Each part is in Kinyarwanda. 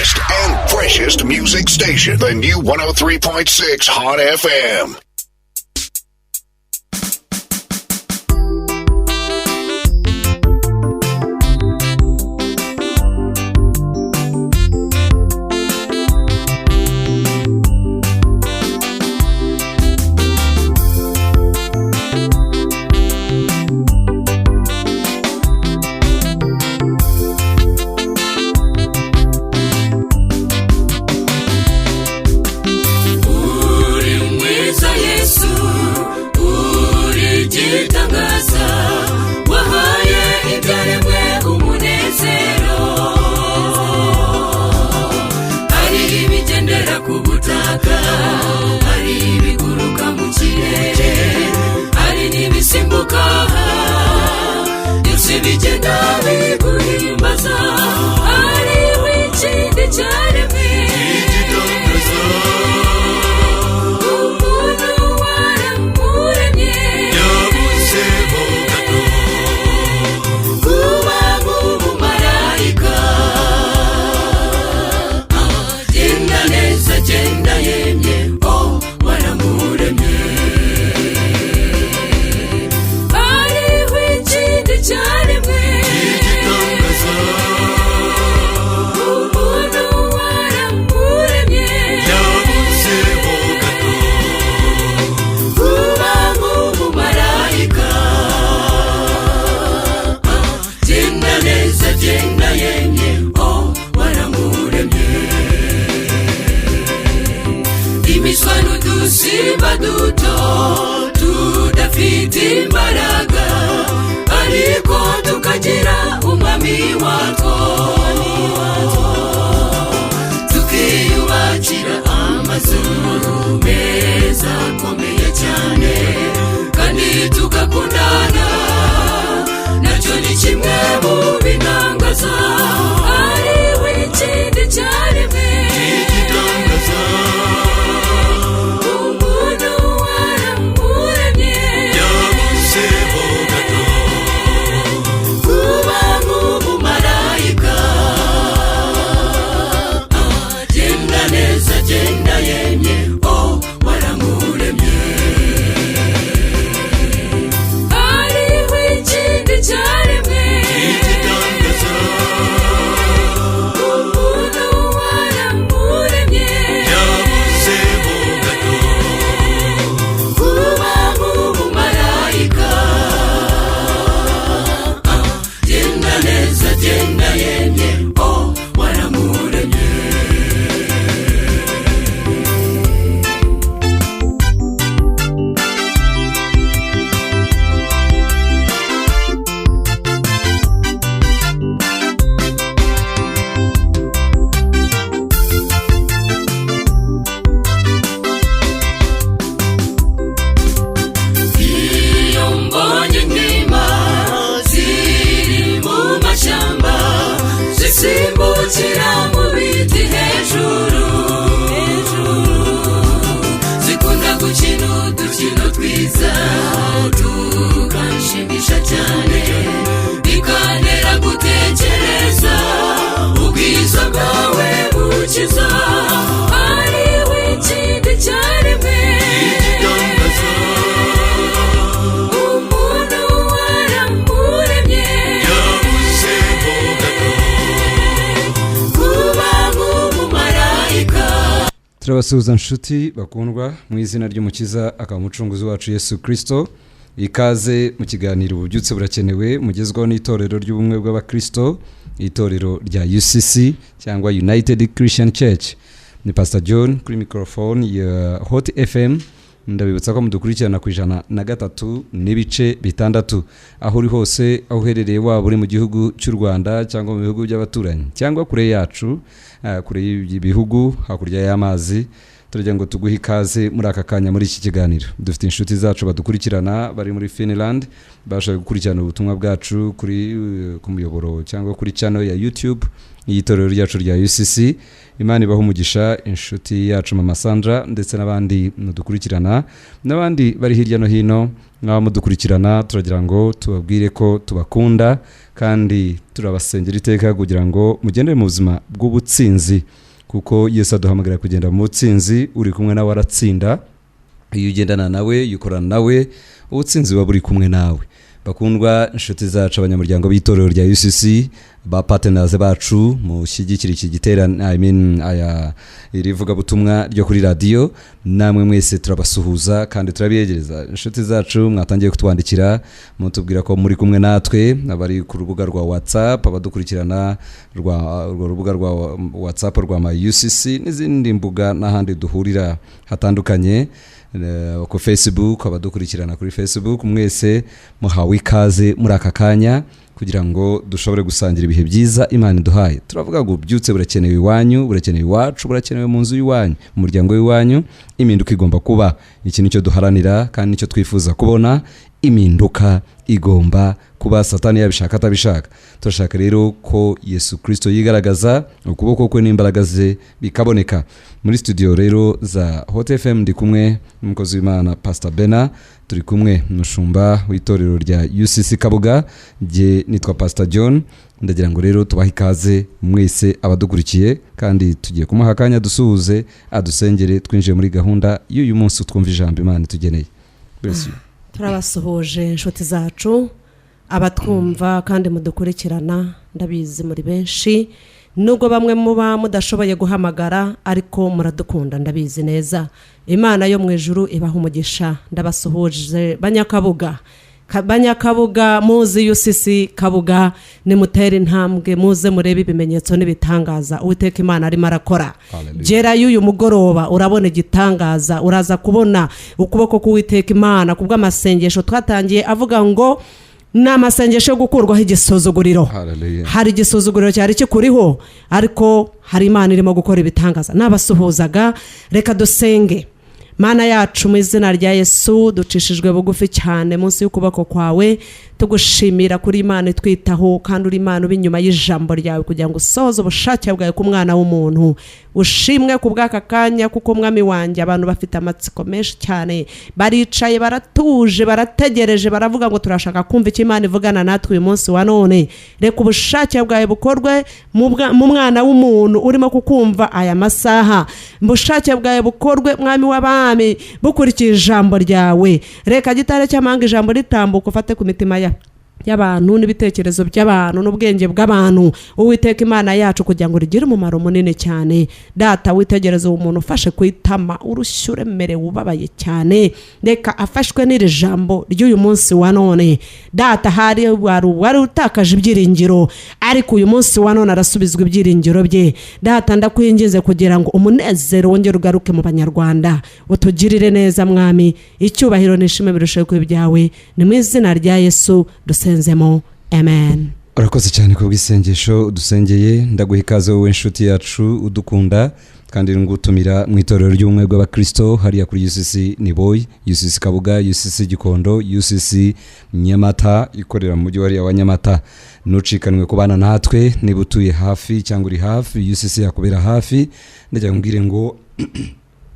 hottest and freshest music station, the new 103.6 Hot FM. Turabasuhuza nshuti bakundwa mu izina ry'umukiza akamucunguzi wacu Yesu Kristo. Ikaze mu kiganiro ububyutse burakenewe mugezweho n'itorero ry'ubumwe bw'abakristo, itorero rya UCC cyangwa United Christian Church. Ni Pastor John kuri microphone ya Hot FM. Ndabibutsa ko mudukurikirana ku 103.6 aho uri hose, aho uherereye waba uri mu gihugu cy'u Rwanda cyangwa mu bihugu by'abaturanyi cyangwa kure yacu, kure y'ibihugu hakurya y'amazi. turagira ngo tuguhe ikaze muri aka kanya muri iki kiganiro. Dufite inshuti zacu badukurikirana bari muri Finland, bashoboye gukurikirana ubutumwa bwacu ku muyoboro cyangwa kuri channel ya YouTube y'itorero ryacu rya UCC. Imana ibaho umugisha inshuti yacu Mama Sandra ndetse n'abandi mudukurikirana n'abandi bari hirya no hino mwaba mudukurikirana. Turagira ngo tubabwire ko tubakunda kandi turabasengera iteka kugira ngo mugendere mu buzima bw'ubutsinzi, kuko Yesu aduhamagara kugenda mu butsinzi. Uri kumwe nawe aratsinda, iyo ugendana nawe yukorana nawe ubutsinzi buba buri kumwe nawe. Bakundwa inshuti zacu, abanyamuryango b'itorero rya UCC, ba partners bacu mushyigikira iki giterane, irivuga butumwa ryo kuri radio, namwe mwese turabasuhuza kandi turabiyegereza. Inshuti zacu mwatangiye kutwandikira mutubwira ko muri kumwe natwe, abari ku rubuga rwa WhatsApp, abadukurikirana urwo rubuga rwa WhatsApp rwa My UCC n'izindi mbuga n'ahandi duhurira hatandukanye, ku Facebook, abadukurikirana kuri Facebook, mwese muhawe ikaze muri aka kanya kugira ngo dushobore gusangira ibihe byiza Imana iduhaye. Turavuga ngo byutse burakenewe iwanyu, burakenewe iwacu, burakenewe mu nzu y'iwanyu, mu muryango w'iwanyu. Impinduka igomba kuba, iki nicyo duharanira kandi nicyo twifuza kubona. Impinduka igomba kuba, Satani yabishaka atabishaka. Turashaka rero ko Yesu Kristo yigaragaza, ukuboko kwe n'imbaraga ze bikaboneka. Muri studio rero za Hot FM ndi kumwe n'umukozi w'Imana Pastor Bena, turi kumwe n'umushumba w'itorero rya UCC Kabuga, je nitwa Pastor John. Ndagira ngo rero tubahe ikaze mwese abadukurikiye, kandi tugiye kumuha akanya dusuhuze, adusengere, twinjiye muri gahunda y'uyu munsi twumva ijambo Imana tugeneye. Bless you. Turabasuhuje inshuti zacu, abatwumva kandi mudukurikirana, ndabizi muri benshi, nubwo bamwe muba mudashoboye guhamagara ariko muradukunda, ndabizi neza. Imana yo mu ijuru ibaha umugisha. Ndabasuhuje Banyakabuga, muzi UCC Kabuga, nimutere intambwe, muze murebe ibimenyetso n'ibitangaza Uwiteka Imana arimo arakora. Gera y'uyu mugoroba urabona igitangaza, uraza kubona ukuboko k'Uwiteka Imana kubw'amasengesho twatangiye avuga ngo n'amasengesho yo gukurwaho igisuzuguriro. Hari igisuzuguriro cyari kikuriho, ariko hari Imana irimo gukora ibitangaza. Nabasuhuzaga, reka dusenge. Mana yacu, mu izina rya Yesu ducishijwe bugufi cyane munsi y'ukuboko kwawe, tugushimira kuri Imana itwitaho, kandi uri Imana ubinyuma y'ijambo ryawe kugira ngo usohoze ubushake bwawe ku mwana w'umuntu. Ushimwe ku bw'aka kanya, kuko mwami wanjye abantu bafite amatsiko menshi cyane, baricaye baratuje barategereje, baravuga ngo turashaka kumva icyo Imana ivugana natwe uyu munsi wa none. Reka ubushake bwawe bukorwe mu mwana w'umuntu urimo kukumva aya masaha. Ubushake bwawe bukorwe mwami w'abami bukurikiye ijambo ryawe. Reka gitare cy'amanga ijambo ritambuka, ufate ku mitima y'abantu n'ibitekerezo by'abantu n'ubwenge bw'abantu, Uwiteka Imana yacu, kugira ngo rigire umumaro munini cyane. Data, witegereze umuntu ufashe kwitama, urushyure mere ubabaye cyane, reka afashwe n'iri jambo ry'uyu munsi wa none. Data, wari utakaje ibyiringiro, ariko uyu munsi wa none arasubizwa ibyiringiro bye. Data, ndakwinginze kugira ngo umunezero wongere ugaruke mu Banyarwanda, utugirire neza mwami. Icyubahiro n'ishimwe birusheho kuba ibyawe, ni mu izina rya Yesu dusenzemo, amen. Urakoze cyane ku bw'isengesho dusengeye. Ndaguha ikaze wowe inshuti yacu udukunda, kandi ngutumira mu itorero ry'ubumwe bw'abakristo hariya kuri UCC Niboy, UCC Kabuga, UCC Gikondo, UCC Nyamata, ikorera mu mujyi wa Nyamata. Nucikanwe kubana natwe, niba utuye hafi cyangwa uri hafi, UCC yakubera hafi. Ndagira ngire ngo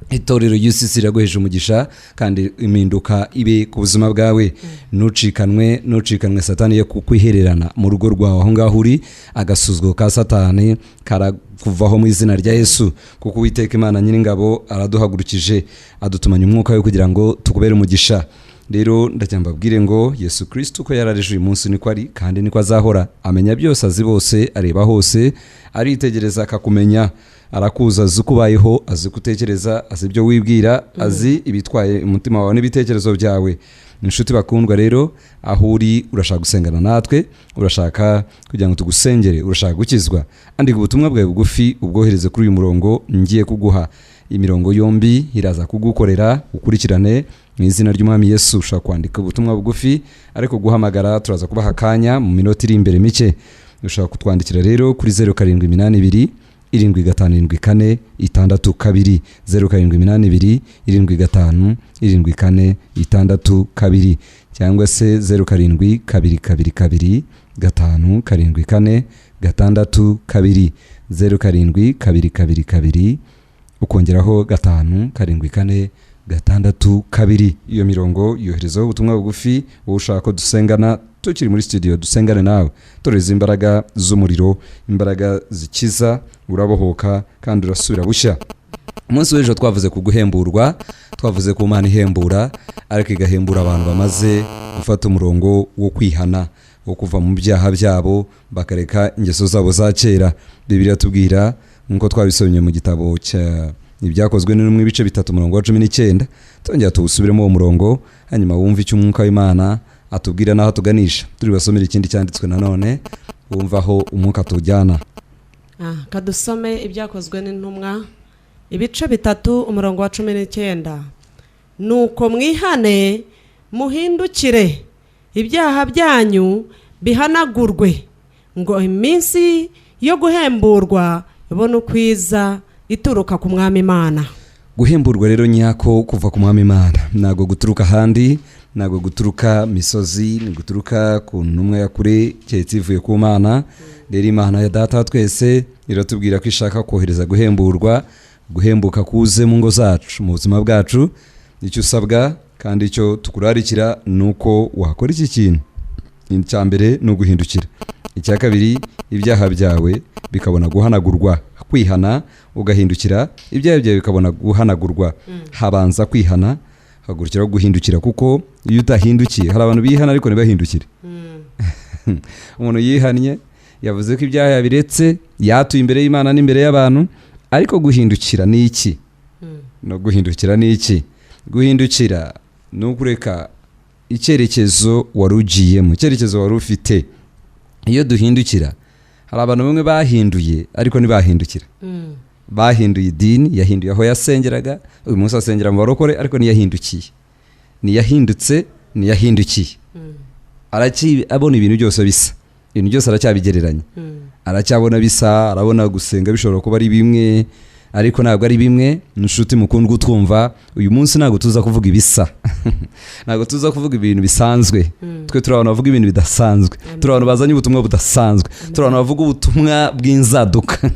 itorero UCC iraguheje umugisha, kandi impinduka ibe ku buzima bwawe. Nucikanwe Satani yo kukwihererana mu rugo rwawe aho ngaho uri, agasuzgo ka Satani karakuvaho mu izina rya Yesu, kuko Uwiteka Imana Nyiringabo araduhagurukije, adutumanya umwuka we kugira ngo tukubere umugisha. Rero ndacyambabwire ngo Yesu Kristo ko yarareje uyu munsi niko ari, kandi niko azahora. Amenya byose, azi bose, areba hose, aritegereza akakumenya. Arakuza, azi kubayeho, azi gutekereza, azi ibyo wibwira, azi ibitwaye umutima wawe n'ibitekerezo byawe. Inshuti bakundwa rero, aho uri urashaka gusengana natwe, urashaka kugira ngo tugusengere, urashaka gukizwa, andika ubutumwa bwawe bugufi ubwohereze kuri uyu murongo ngiye kuguha. Imirongo yombi iraza kugukorera, ukurikirane mu izina ry'Umwami Yesu. Ushaka kwandika ubutumwa bugufi, ariko guhamagara turaza kubaha akanya mu minota iri imbere mike. Ushaka kutwandikira rero kuri 0782 75774 62 0782 75 74 62 cyangwa se 0722 5 74 62 0722 ukongeraho 5 74 62. Iyo mirongo yoherezaho ubutumwa bugufi wowe ushaka ko dusengana tukiri muri studio dusengane nawe toreza imbaraga z'umuriro, imbaraga zikiza, urabohoka kandi urasubira bushya. Umunsi w'ejo twavuze ku guhemburwa, twavuze ku Mana ihembura ariko igahembura abantu bamaze gufata umurongo wo kwihana, wo kuva mu byaha byabo bakareka ingeso zabo za kera. Bibiliya tubwira nkuko twabisomye mu gitabo cya ibyakozwe n'umwe ibice 3:19. Tongera tubusubiremo uwo murongo hanyuma wumva icyo umwuka w'Imana atubwira naho tuganisha. Turi basomera ikindi cyanditswe nanone wumvaho umwuka tujyana. Kadusome ibyakozwe n'intumwa ibice 3:19. Nuko mwihane muhindukire ibyaha byanyu bihanagurwe ngo iminsi yo guhemburwa ibone ukwiza ituruka ku mwami Imana. Guhemburwa rero nyako kuva ku mwami Imana nago guturuka handi, nago guturuka misozi, ni guturuka ku ntumwa ya kure cyetse ivuye ku Mana. Rero Imana ya data twese iratubwira ko ishaka kohereza guhemburwa, guhembuka kuze mu ngo zacu, mu buzima bwacu. Icyo usabwa kandi icyo tukurarikira nuko wakora iki kintu. Icya mbere no guhindukira, icya kabiri ibyaha byawe bikabona guhanagurwa, kwihana ugahindukira, ibyaha byawe bikabona guhanagurwa. Habanza kwihana hagurukiraho guhindukira, kuko iyo utahindukiye hari abantu bihana ariko ntibahindukire. Umuntu yihannye yavuze ko ibyaha yabiretse, yatuye imbere y'Imana n'imbere y'abantu, ariko guhindukira ni iki? No guhindukira ni iki? Guhindukira ni ukureka icyerekezo wari ugiyemo, icyerekezo wari ufite. Iyo duhindukira hari abantu bamwe bahinduye ariko ntibahindukira. Bahinduye idini, yahinduye aho yasengeraga, uyu munsi asengera mu barokore ariko ntiyahindukiye. Niyahindutse, niyahindukiye. Abona ibintu byose bisa, ibintu byose aracyabigereranya. Aracyabona bisa, arabona gusenga bishobora kuba ari bimwe ariko ntabwo ari bimwe. Nushuti mukundwa utwumva, uyu munsi ntabwo tuza kuvuga ibisa. Ntabwo tuza kuvuga ibintu bisanzwe. Twe turi abantu bavuga ibintu bidasanzwe, turi abantu bazanye ubutumwa budasanzwe, turi abantu bavuga ubutumwa bw'inzaduka.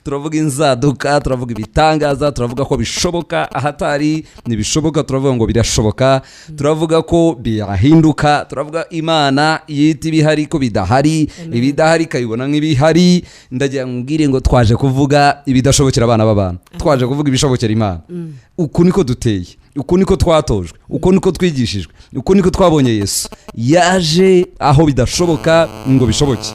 Turavuga inzaduka, turavuga ibitangaza, turavuga ko bishoboka ahatari nibishoboka, turavuga ngo birashoboka, turavuga ko birahinduka, turavuga Imana yita ibihari ko bidahari, ibidahari kayibona nk'ibihari. Ndagira ngire ngo twaje kuvuga ibidashobokera abana b'abantu, twaje kuvuga ibishobokera Imana. Uku niko duteye, uku niko twatojwe, uku niko twigishijwe, uku niko twabonye Yesu. Yaje aho bidashoboka ngo bishoboke.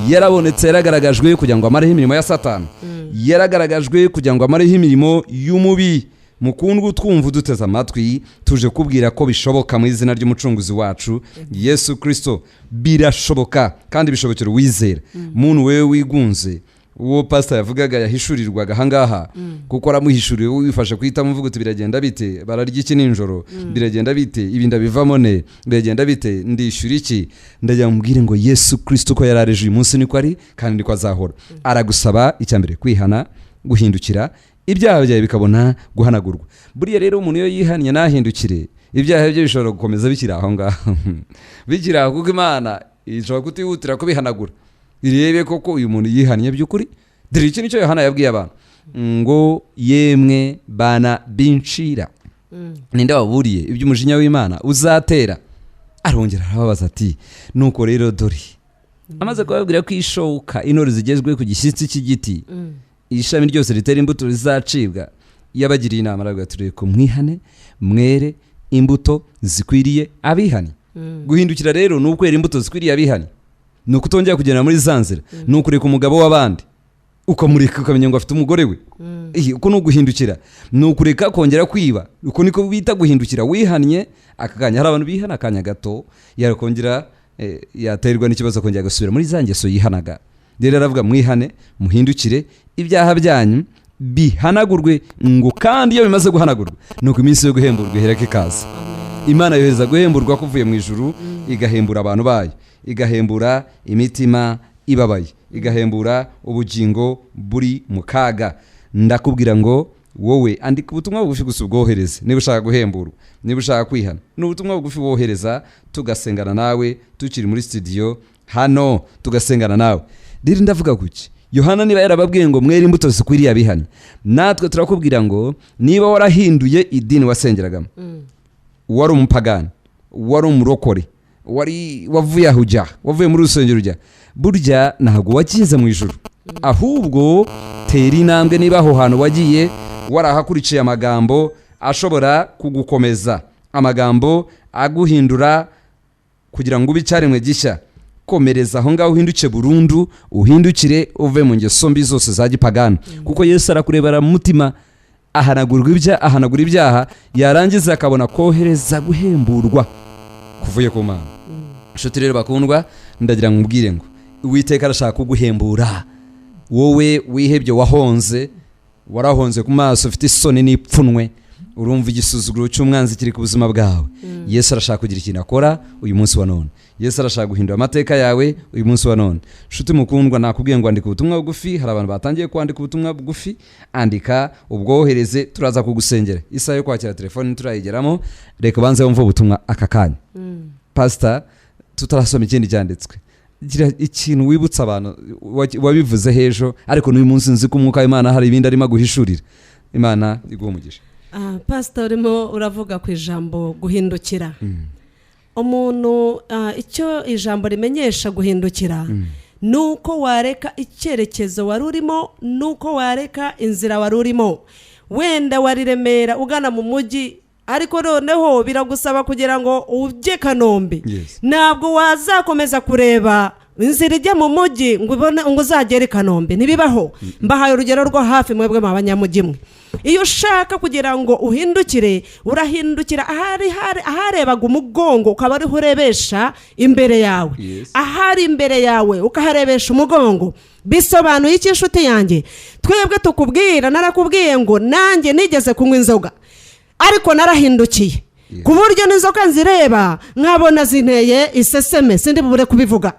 Yarabonetse, yaragaragajwe kugira ngo amareho imirimo ya Satani, yaragaragajwe kugira ngo amareho imirimo y'umubi. Mukundwa utwumva duteze amatwi, tuje kubwira ko bishoboka mu izina ry'umucunguzi wacu Yesu Kristo. Birashoboka kandi bishobokera uwizera. Muntu wewe wigunze, uwo pastor yavugaga yahishurirwaga hangaha, kuko aramuhishuriye wifashe kwita muvuga uti biragenda bite, bararya iki ninjoro, biragenda bite, ibinda bivamo ne, biragenda bite, ndishyura iki. Ndagira mubwire ngo Yesu Kristo ko yarareje uyu munsi niko ari kandi niko azahora. Aragusaba icyambere kwihana, guhindukira, ibyaha byawe bikabona guhanagurwa. Buriya rero umuntu yo yihannye nahindukire, ibyaha bye bishobora gukomeza bikiri aho ngaho. Bikiri aho kuko Imana ishobora kutihutira kubihanagura. Irebe koko uyu muntu yihannye by'ukuri. Dore iki nicyo Yohana yabwiye abantu ngo yemwe bana bincira, ninde waburiye iby'umujinya w'Imana uzatera. Arongera arababaza ati nuko rero dore amaze kubabwira ko ishoka intore zigezwe ku gishyitsi cy'igiti, ishami ryose ritera imbuto rizacibwa, yabagiriye inama aravuga ati ko mwihane mwere imbuto zikwiriye abihani. Guhindukira rero ni ukwera imbuto zikwiriye abihani, ni ukutongera kugenda muri zanzira, ni ukureka umugabo w'abandi ukamureka ukamenya ngo afite umugore we. Uko ni uguhindukira, ni ukureka kongera kwiba. Uko niko bita guhindukira. Wihannye akaganya, hari abantu bihana akanya gato yarakongera yaterwa n'ikibazo kongera gasubira muri za ngeso yihanaga. Rero aravuga mwihane muhindukire, ibyaha byanyu bihanagurwe ngo kandi iyo bimaze guhanagurwa nuko iminsi yo guhemburwa ihereke ikaza. Imana yohereza guhemburwa kuvuye mu ijuru, igahembura abantu bayo, igahembura imitima ibabaye, igahembura ubugingo buri mu kaga. Ndakubwira ngo wowe andika ubutumwa bugufi gusa ubwohereze niba ushaka guhemburwa, niba ushaka kwihana, n'ubutumwa bugufi wohereza tugasengana nawe tukiri muri studio hano tugasengana nawe. Rero ndavuga kuki Yohana niba yarababwiye ngo mwere imbuto zikwiriye abihanye, natwe turakubwira ngo niba warahinduye idini wasengeragamo, wari umupagani, wari umurokore, wavuye aho ujya, wavuye muri rusengero ujya, burya ntabwo wakiza mu ijuru, ahubwo tera intambwe. Niba aho hantu wagiye warahakurikiye amagambo ashobora kugukomeza, amagambo aguhindura kugira ngo ube icyaremwe gishya, komereza aho ngaho uhinduke burundu, uhindukire uve mu ngeso mbi zose za gipagani, kuko Yesu arakurebera mu mutima, ahanagura ibyaha, yarangiza akabona kohereza guhemburwa kuvuye ku Mana. Inshuti rero bakundwa, ndagira ngo mbwire ngo Uwiteka arashaka kuguhembura. Wowe wihebye, warahonze ku maso, ufite isoni n'ipfunwe, urumva igisuzuguro cy'umwanzi kiri ku buzima bwawe. Yesu arashaka kugira ikintu akora uyu munsi wa none. Yesu arashaka guhindura amateka yawe uyu munsi wa none. Nshuti mukundwa, nakubwiye ngo andika ubutumwa bugufi. Hari abantu batangiye kwandika ubutumwa bugufi, andika ubwohereze, turaza kugusengera. Isaha yo kwakira telefone turayigeramo, reka banze wumve ubutumwa aka kanya. Pastor, tutarasoma ikindi cyanditswe, gira ikintu wibutsa abantu wabivuze hejo, ariko n'uyu munsi nzi ko umwuka w'Imana hari ibindi arimo guhishurira. Imana iguhe umugisha. Pastor, urimo uravuga ku ijambo guhindukira. Umuntu icyo ijambo rimenyesha guhindukira, nuko wareka icyerekezo wari urimo, nuko wareka inzira wari urimo. Wenda wari Remera ugana mu mujyi, ariko noneho biragusaba kugira ngo ujye Kanombe. Ntabwo wazakomeza kureba inzira ijya mu mujyi ngo uzagere Kanombe, ntibibaho. Mbahaye urugero rwo hafi mwebwe mu banyamujyi mwe. Iyo ushaka kugira ngo uhindukire, urahindukira aharebaga umugongo ukaba ariho urebesha imbere yawe. Ahari imbere yawe ukaharebesha umugongo. Bisobanuye iki inshuti yanjye? Twebwe tukubwira, narakubwiye ngo nanjye nigeze kunywa inzoga, ariko narahindukiye ku buryo n'inzoga nzireba nkabona zinteye iseseme, sindi bubure kubivuga,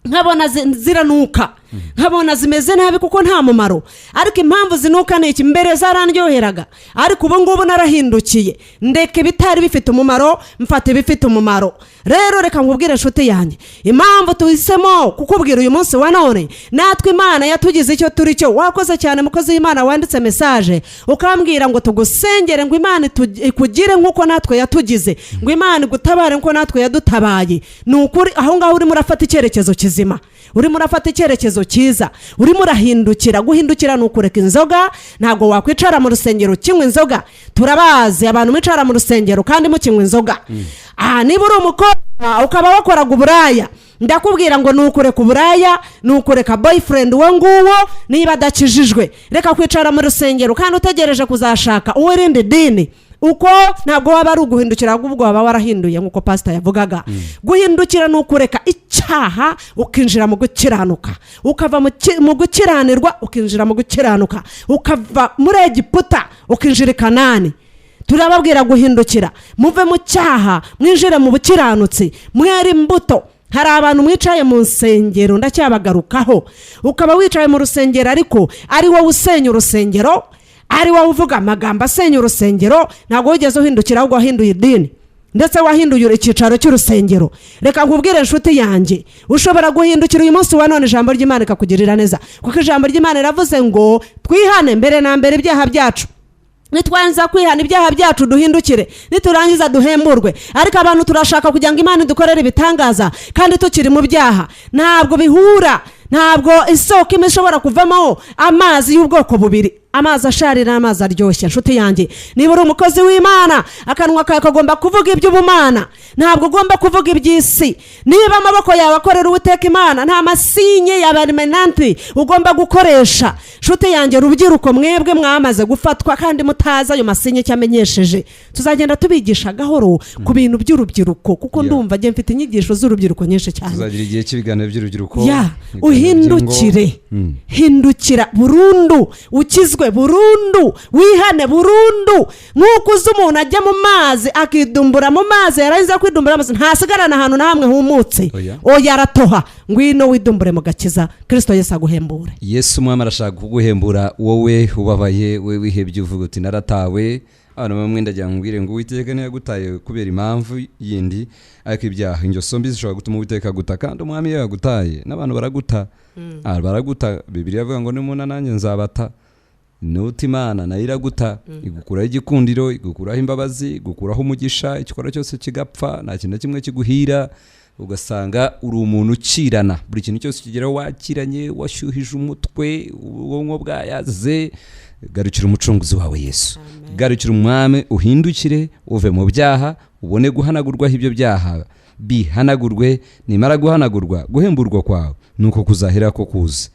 nkabona ziranuka, nkabona zimeze nabi kuko nta mumaro. Ariko impamvu zinuka ni iki? Mbere zarandyoheraga, ariko ubu ngubu narahindukiye, ndeka ibitari bifite umumaro, mfata ibifite umumaro. Rero reka nkubwire inshuti yanjye, impamvu tuhisemo kukubwira uyu munsi wa none, natwe Imana yatugize icyo turi cyo. Wakoze cyane mukozi w'Imana wanditse message ukambwira ngo tugusengere, ngo Imana ikugire nk'uko natwe yatugize, ngo Imana igutabare nk'uko natwe yadutabaye. Ni ukuri aho ngaho urimo urafata icyerekezo kizima, urimo urafata icyerekezo cyiza, urimo urahindukira. Guhindukira ni ukureka inzoga. Ntabwo wakwicara mu rusengero kinywa inzoga. Turabazi abantu mwicara mu rusengero kandi mukinywa inzoga. Niba uri umukobwa ukaba wakoraga uburaya, ndakubwira ngo nukureka uburaya, nukureka boyfriend uwo nguwo niba adakijijwe. Reka kwicara mu rusengero kandi utegereje kuzashaka uwirinde dini. Uko ntabwo waba ari uguhindukira, ahubwo waba warahinduye nk'uko pastor yavugaga. Guhindukira ni ukureka icyaha ukinjira mu gukiranuka, ukava mu gukiranirwa ukinjira mu gukiranuka, ukava muri Egiputa ukinjira i Kanani. Turababwira guhindukira, muve mu cyaha mwinjire mu bukiranutsi, mwere imbuto. Hari abantu mwicaye mu nsengero, ndacyabagarukaho, ukaba wicaye mu rusengero ariko ari wowe usenya urusengero, ari wowe uvuga amagambo asenya urusengero. Ntabwo wigeze uhindukira, ahubwo wahinduye idini, ndetse wahinduye icyicaro cy'urusengero. Reka nkubwire inshuti yanjye, ushobora guhindukira uyu munsi wa none, ijambo ry'Imana rikakugirira neza, kuko ijambo ry'Imana riravuze ngo twihane mbere na mbere ibyaha byacu. Nitwanza kwihana ibyaha byacu duhindukire, niturangiza duhemburwe. Ariko abantu turashaka kugira ngo Imana idukorere ibitangaza kandi tukiri mu byaha. Ntabwo bihura, ntabwo isoko imwe ishobora kuvamo amazi y'ubwoko bubiri, amazi asharira n'amazi aryoshye. Nshuti yanjye, niba uri umukozi w'Imana, akanwa kawe kagomba kuvuga iby'ubumana, ntabwo ugomba kuvuga iby'isi. Niba amaboko yawe akorera Uwiteka Imana, nta masinye ya permanente ugomba gukoresha. Nshuti yanjye, rubyiruko mwebwe mwamaze gufatwa kandi mutaza ayo masinye cyamenyesheje, tuzagenda tubigisha gahoro ku bintu by'urubyiruko, kuko ndumva ngiye mfite inyigisho z'urubyiruko nyinshi cyane. Tuzagira igihe cy'ibiganiro by'urubyiruko. Uhindukire, hindukira burundu, ukizwe ukizwe burundu, wihane burundu. Nk'uko uzi umuntu ajya mu mazi akidumbura mu mazi, yarangiza kwidumbura amazi ntasigarana ahantu na hamwe humutse, oya aratoha. Ngwino widumbure mu gakiza, Kristo Yesu aguhembure. Yesu umwami arashaka kuguhembura wowe ubabaye, we wihebye uvuga uti naratawe. Abantu bamwe ndagira ngwire ngo Uwiteka ntiyagutaye kubera impamvu yindi, ariko ibyaha ingeso mbi zishobora gutuma Uwiteka aguta, kandi umwami yagutaye n'abantu baraguta. Baraguta. Bibiliya ivuga ngo nimuna nanjye nzabata. Nuti Imana nayo iraguta, igukuraho igikundiro, igukuraho imbabazi, igukuraho umugisha, ikikora cyose kigapfa, nta kintu kimwe kiguhira, ugasanga uri umuntu ucirana. Buri kintu cyose kigeraho wakiranye, washyuhije umutwe, ubwonko bwayaze. Garukira umucunguzi wawe Yesu. Garukira umwami, uhindukire uve mu byaha, ubone guhanagurwaho ibyo byaha, bihanagurwe. Nimara guhanagurwa, guhemburwa kwawe nuko kuzahera ko kuza.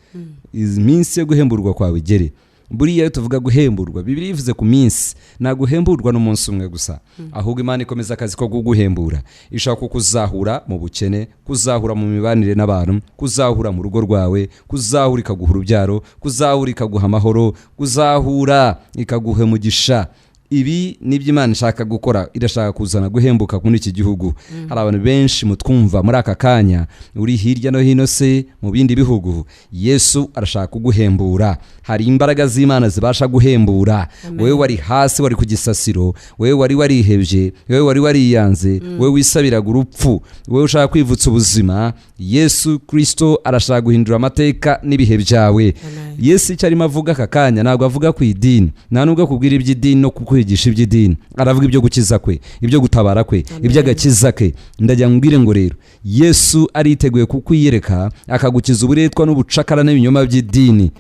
Iminsi yo guhemburwa kwawe igere. Buriya tuvuga guhemburwa, Bibiliya ivuze ku minsi, nta guhemburwa n'umunsi umwe gusa, ahubwo Imana ikomeza akazi ko kuguhembura. Ishaka kuzahura mu bukene, kuzahura mu mibanire n'abantu, kuzahura mu rugo rwawe, kuzahura ikaguha urubyaro, kuzahura ikaguha amahoro, kuzahura ikaguha umugisha. Ibi nibyo Imana ishaka gukora. Irashaka kuzana guhembuka muri iki gihugu. Hari abantu benshi mutwumva muri aka kanya, uri hirya no hino se mu bindi bihugu. Yesu arashaka kuguhembura. Hari imbaraga z'Imana zibasha guhembura. Wewe wari hasi, wari ku gisasiro, wewe wari warihebye, wewe wari wariyanze, wewe wisabiraga urupfu, wewe ushaka kwivutsa ubuzima, Yesu Kristo arashaka guhindura amateka n'ibihe byawe. Yesu icyo arimo avuga aka kanya ntabwo avuga ku idini, nta nubwo akubwira iby'idini no kukwigisha iby'idini. Aravuga ibyo gukiza kwe, ibyo gutabara kwe, iby'agakiza ke. Ndagira ngwire ngo rero Yesu ariteguye kukwiyereka, akagukiza uburetwa n'ubucakara n'ibinyoma by'idini.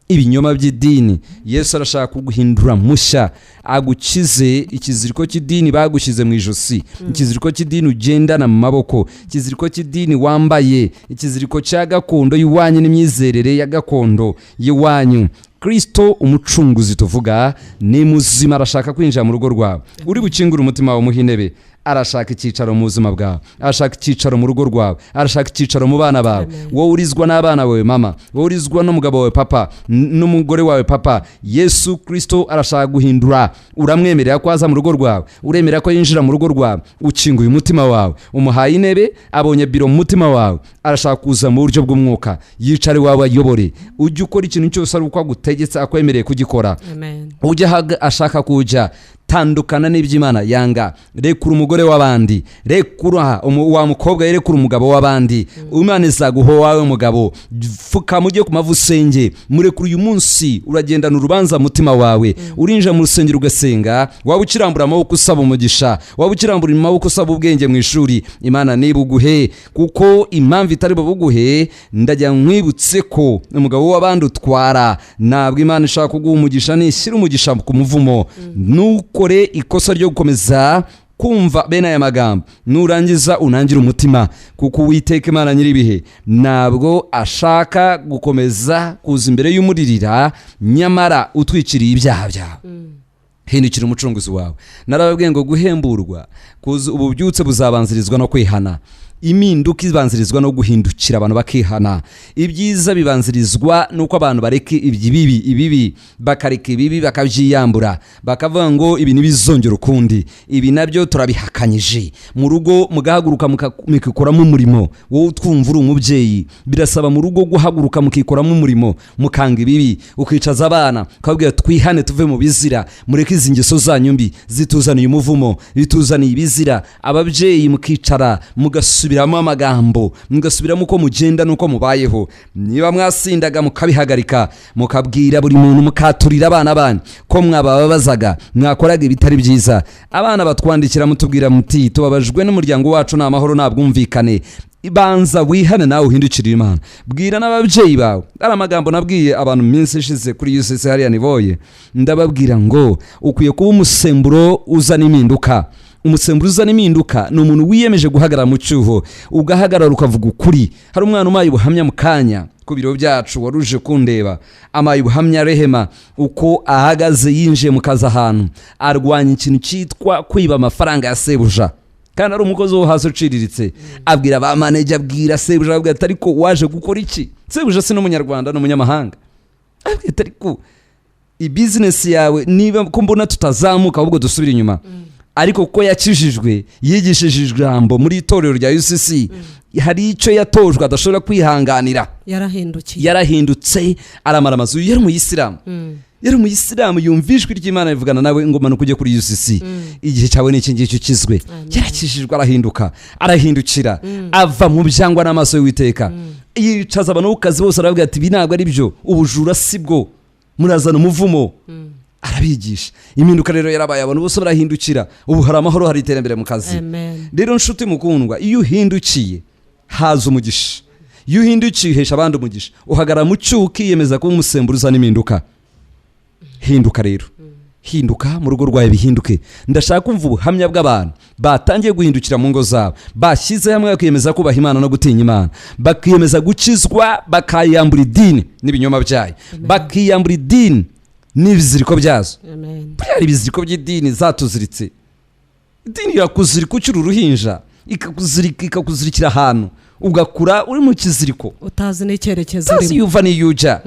Ibinyoma by'idini Yesu arashaka kuguhindura mushya, agukize ikiziriko cy'idini bagushyize mu ijosi, ikiziriko cy'idini ugendana mu maboko, ikiziriko cy'idini wambaye, ikiziriko cya gakondo y'iwanyu n'imyizerere ya gakondo y'iwanyu. Kristo umucunguzi tuvuga ni muzima, arashaka kwinjira mu rugo rwawe. Uri gukingura umutima wawe umuha intebe. Arashaka icyicaro mu buzima bwawe, arashaka icyicaro mu rugo rwawe, arashaka icyicaro mu bana bawe. Wowe urizwa n'abana bawe mama, wowe urizwa n'umugabo wawe papa, n'umugore wawe papa. Yesu Kristo arashaka guhindura. Uramwemerera ko aza mu rugo rwawe, uremera ko yinjira mu rugo rwawe, ukinguye umutima wawe, umuhaye intebe, abonye biro mu mutima wawe. Arashaka kuza mu buryo bw'umwuka, yicare wawe ayobore. Ujye ukora ikintu cyose ari uko agutegetse, akwemereye kugikora. Ujya ashaka kujya tandukana n'iby'Imana yanga. Rekura umugore w'abandi, rekura wa mukobwa, yerekura umugabo w'abandi. Imana izaguha wawe mugabo. Fuka mujye ku mavusenge, murekura uyu munsi. Uragendana urubanza mutima wawe, urinja mu rusengero ugasenga, waba ukirambura amaboko usaba umugisha, waba ukirambura amaboko usaba ubwenge mu ishuri. Imana nibuguhe, kuko impamvu itari buguhe, ndajya nkwibutse ko umugabo w'abandi utwara. Ntabwo Imana ishaka kuguha umugisha, nishyira umugisha ku muvumo. Nukore ikosa ryo gukomeza kumva bene aya magambo, nurangiza unangira umutima, kuko Uwiteka Imana nyiribihe ntabwo ashaka gukomeza kuza imbere y'umuririra, nyamara utwikiriye ibyaha byawe. Hindukira umucunguzi wawe. Narababwiye ngo guhemburwa, ububyutse buzabanzirizwa no kwihana. Impinduka ibanzirizwa no guhindukira, abantu bakihana. Ibyiza bibanzirizwa nuko abantu bareka ibibi, bakareka ibibi bakabyiyambura, bakavuga ngo ibi nibizongera ukundi. Ibi nabyo turabihakanyije. Mu rugo mugahaguruka mukikoramo umurimo. Wowe utwumva uri umubyeyi, birasaba mu rugo guhaguruka mukikoramo umurimo, mukanga ibibi, ukicaza abana, ukabwira twihane tuve mu bizira, mureke izi ngeso zanyu mbi zituzaniye umuvumo, bituzaniye ibizira. Ababyeyi mukicara mugasubiramo amagambo, mugasubiramo uko mugenda nuko mubayeho. Niba mwasindaga mukabihagarika, mukabwira buri muntu, mukaturira abana banyu ko mwababazaga, mwakoraga ibitari byiza. Abana batwandikira mutubwira muti tubabajwe n'umuryango wacu, nta mahoro nta bwumvikane. Ibanza wihane nawe uhindukirire Imana. Bwira n'ababyeyi bawe. Ari amagambo nabwiye abantu minsi ishize kuri UCC hariya Nivoye. Ndababwira ngo ukwiye kuba umusemburo uzana impinduka. Umusemburo uzana impinduka ni umuntu wiyemeje guhagarara mu cyuho, ugahagarara ukavuga ukuri. Hari umwana umaye ubuhamya mu kanya ku biro byacu waruje kundeba, amaye ubuhamya Rehema uko ahagaze yinjiye mu kazi ahantu, arwanya ikintu cyitwa kwiba amafaranga ya sebuja, kandi ari umukozi wo hasi uciriritse. Abwira ba manager, abwira sebuja, abwira ariko waje gukora iki? Sebuja si n'umunyarwanda, n'umunyamahanga. Abwira ariko ibizinesi yawe niba ko mbona tutazamuka ahubwo dusubira inyuma, ariko kuko yakijijwe yigishije ijambo muri itorero rya UCC, hari icyo yatojwe adashobora kwihanganira, yarahindutse aramara amazu. yari umuyisilamu yumva ijwi ry'Imana rivugana nawe ngo manuka ujye kuri UCC, igihe cyawe ni iki ngiki ukizwe. yarakijijwe arahinduka, arahindukira, ava mu byangwa n'amaso y'Uwiteka, yicaza abantu ku kazi bose aravuga ati ibi ntabwo ari byo, ubujura si bwo, murazana umuvumo. arabigisha impinduka rero yarabaye, abantu bose barahindukira, ubu hari amahoro, hari iterambere mu kazi. Rero nshuti mukundwa, iyo uhindukiye haza umugisha, iyo uhindukiye uhesha abandi umugisha, uhagarara mu cyuho ukiyemeza kuba umusemburo uzana impinduka. Hinduka rero, hinduka mu rugo rwawe bihinduke. Ndashaka kumva ubuhamya bw'abantu batangiye guhindukira mu ngo zabo, bashyize hamwe bakiyemeza kubaha Imana no gutinya Imana, bakiyemeza gukizwa, bakayambura idini n'ibinyoma byayo, bakiyambura idini n'ibiziriko byazo. Buriya hari ibiziriko by'idini zatuziritse. Idini irakuzirika ukiri uruhinja, ikakuzirikira ahantu ugakura uri mu kiziriko utazi n'icyerekezo urimo, utazi yuva n'iyujya.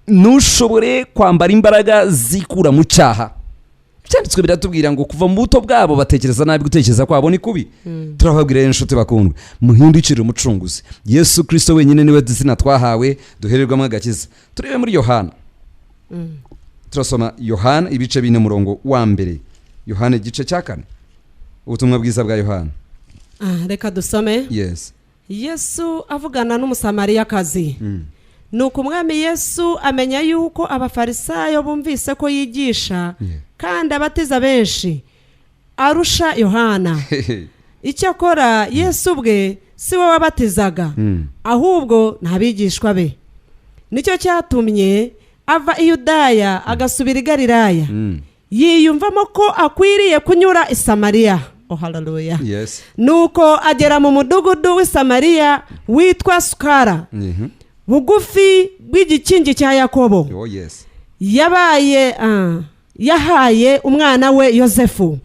Ntushobore kwambara imbaraga zikura mu cyaha. Byanditswe biratubwira ngo kuva mu buto bwabo batekereza nabi, gutekereza kwabo ni kubi. Turababwira rero inshuti bakundwa, muhindukire umucunguzi Yesu Kristo wenyine niwe izina twahawe duhererwamo agakiza. Turebe muri Yohana, turasoma Yohana ibice 4 murongo wa mbere. Yohana igice cya 4, ubutumwa bwiza bwa Yohana. Reka dusome. Yesu avugana n'umusamariyakazi. Nuko umwami Yesu amenya yuko abafarisayo bumvise ko yigisha kandi abatiza benshi arusha Yohana. Icyakora Yesu ubwe si we wabatizaga, ahubwo n'abigishwa be. Nicyo cyatumye ava i Yudaya agasubira i Galilaya, yiyumvamo ko akwiriye kunyura i Samariya. Haleluya. Nuko agera mu mudugudu w'i Samariya witwa Sukara, bugufi bw'igikingi cya Yakobo. Yahaye umwana we Yosefu.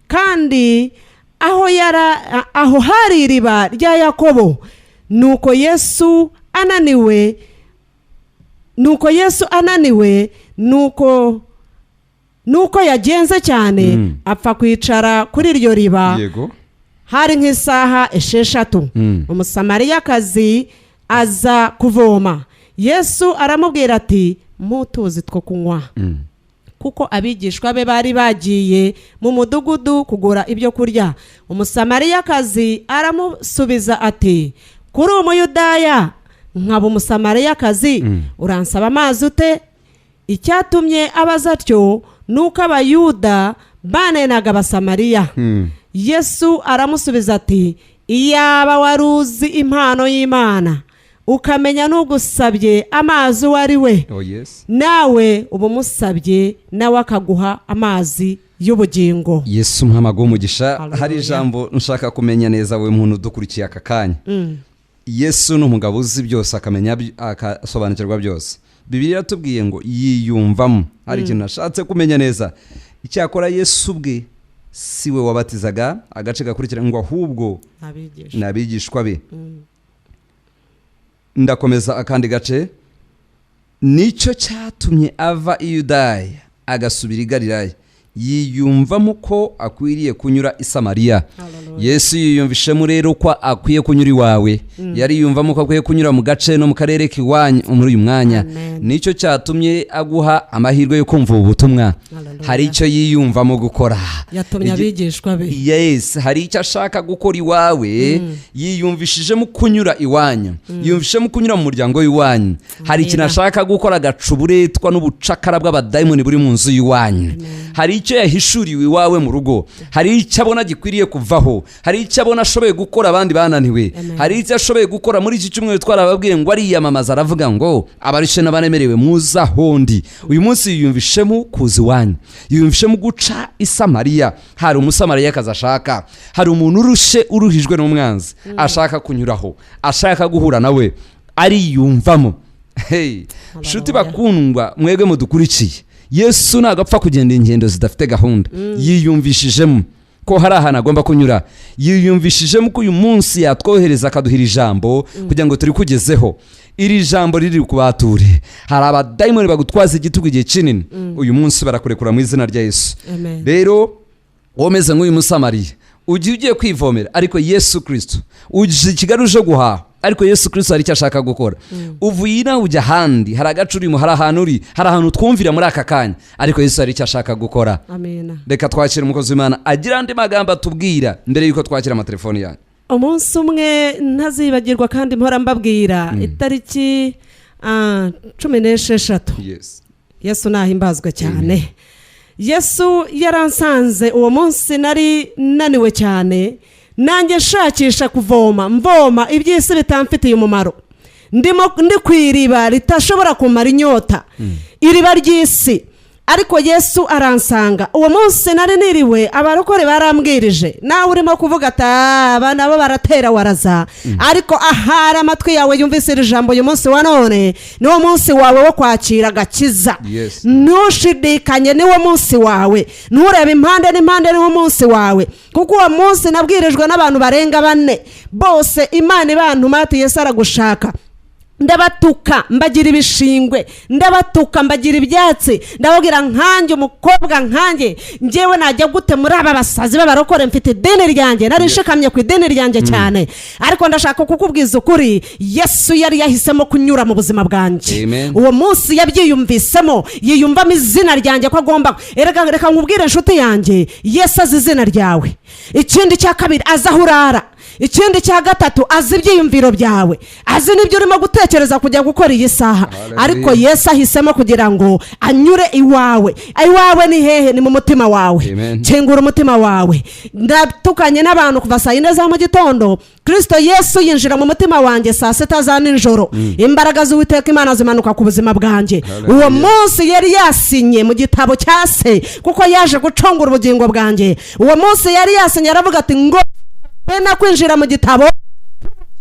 Kandi aho hari iriba rya Yakobo. Nuko Yesu ananiwe nuko yagenze cyane, apfa kwicara kuri iryo riba. Hari nk'isaha 6. Umusamariyakazi aza kuvoma. Yesu aramubwira ati mutuzi two kunywa. Kuko abigishwa be bari bagiye mu mudugudu kugura ibyo kurya. Umusamariyakazi aramusubiza ati kuri Umuyudaya nkaba Umusamariyakazi, uransaba amazi ute? Icyatumye abaza atyo nuko Abayuda banenaga Abasamariya. Yesu aramusubiza ati iyaba waruzi impano y'Imana, ukamenya n'ugusabye amazi uwo ari we, nawe uba umusabye nawe akaguha amazi y'ubugingo. Yesu mpamaga umugisha. Hari ijambo nshaka kumenya neza, we muntu dukurikiye aka kanya. Yesu n'umugabo uzi byose, akamenya akasobanukirwa byose. Bibiliya tubwiye ngo yiyumvamo. Hari ikintu nashatse kumenya neza. Icyakora Yesu ubwe si we wabatizaga, agace gakurikira ngo ahubwo n'abigishwa be. Ndakomeza akandi gace. Nicyo cyatumye ava i Yudaya agasubira i Galilaya, yiyumvamo ko akwiriye kunyura i Samariya. Yesu yiyumvishemo rero ko akwiye kunyura iwawe. Yari yumvamo ko akwiye kunyura mu gace no mu karere k'iwanyu muri uyu mwanya. Nicyo cyatumye aguha amahirwe yo kumva ubutumwa. Hari icyo yiyumvamo gukora, yatumye abigishwa be. Hari icyo ashaka gukora iwawe. Yiyumvishijemo kunyura iwanyu, yiyumvishemo kunyura mu muryango w'iwanyu. Hari ikintu ashaka gukora, agacuburetwa n'ubucakara bw'abadayimoni buri mu nzu y'iwanyu. Hari icyo yahishuriwe iwawe mu rugo, hari icyo abona gikwiriye kuvaho, hari icyo abona ashoboye gukora abandi bananiwe. Hari icyo ashoboye gukora. Muri iki cyumweru twarababwiye ngo ariyamamaza, aravuga ngo abarishe n'abanemerewe muza hondi. Uyu munsi yiyumvishemo kuza iwanyu, yiyumvishemo guca i Samariya. Hari Umusamariyakazi ashaka, hari umuntu uruhijwe n'umwanzi, ashaka kunyuraho, ashaka guhura nawe, ariyumvamo. Shuti bakundwa, mwebwe mudukurikiye, Yesu nagapfa kugenda ingendo zidafite gahunda. Yiyumvishijemo ko hari ahantu agomba kunyura. Yiyumvishijemo ko uyu munsi yatwohereza akaduhira ijambo kugira ngo turi kugezeho. iri jambo riri kubature. Hari abadayimoni bagutwaza igitugu igihe kinini, uyu munsi barakurekura mu izina rya Yesu. Rero womeze nk'uyu Musamariya ugiye kwivomera, ariko Yesu Kristo uje kigaruje guhaha, ariko Yesu Kristo hari icyo ashaka gukora. Uvuye ina ujya handi, hari agacu urimo, hari ahantu uri, hari ahantu twumvira muri aka kanya, ariko Yesu hari icyo ashaka gukora. Reka twakire umukozi w'Imana agira andi magambo atubwira mbere yuko twakira amatelefoni yanyu. Umunsi umwe ntazibagirwa kandi mpora mbabwira, itariki 16. Yesu nahimbazwe cyane. Yesu yaransanze uwo munsi nari naniwe cyane, nanjye nshakisha kuvoma mvoma iby'isi bitamfitiye umumaro. Ndi kwiriba ritashobora kumara inyota, iriba ry'isi. Ariko Yesu aransanga uwo munsi nari niriwe, abarokore barambwirije, nawe urimo kuvuga ati abana bo baratera waraza, ariko ahari amatwi yawe yumvise iri jambo uyu munsi wa none niwo munsi wawe wo kwakira agakiza. Ntushidikanye, niwo munsi wawe, nturebe impande n'impande, niwo munsi wawe, kuko uwo munsi nabwirijwe n'abantu barenga 4 bose Imana ibantuma ati Yesu aragushaka. Ndabatuka mbagira ibishingwe, ndabatuka mbagira ibyatsi, ndababwira nkanjye umukobwa nkanjye njyewe najya gute muri aba basazi b'abarokore, mfite ideni ryanjye, nari nshikamye ku ideni ryanjye cyane. Ariko ndashaka kukubwiza ukuri, Yesu yari yahisemo kunyura mu buzima bwanjye. Uwo munsi yabyiyumvisemo, yiyumvamo izina ryanjye ko agomba. Reka nkubwire inshuti yanjye, Yesu azi izina ryawe. Ikindi cya kabiri, azi aho urara. Ikindi cya gatatu, azi ibyiyumviro byawe, azi n'ibyo urimo gutekereza kujya gukora iyi saha. Ariko Yesu ahisemo kugira ngo anyure iwawe. Iwawe ni hehe? Ni mu mutima wawe. Kingura umutima wawe. Ndatukanye n'abantu kuva saa 4 za mu gitondo, Kristo Yesu yinjira mu mutima wanjye saa 7 za nijoro. Imbaraga z'Uwiteka Imana zimanuka ku buzima bwanjye. Uwo munsi yari yasinye mu gitabo cya Se, kuko yaje gucungura ubugingo bwanjye. Uwo munsi yari yasinye, aravuga ati ngo pena kwinjira mu gitabo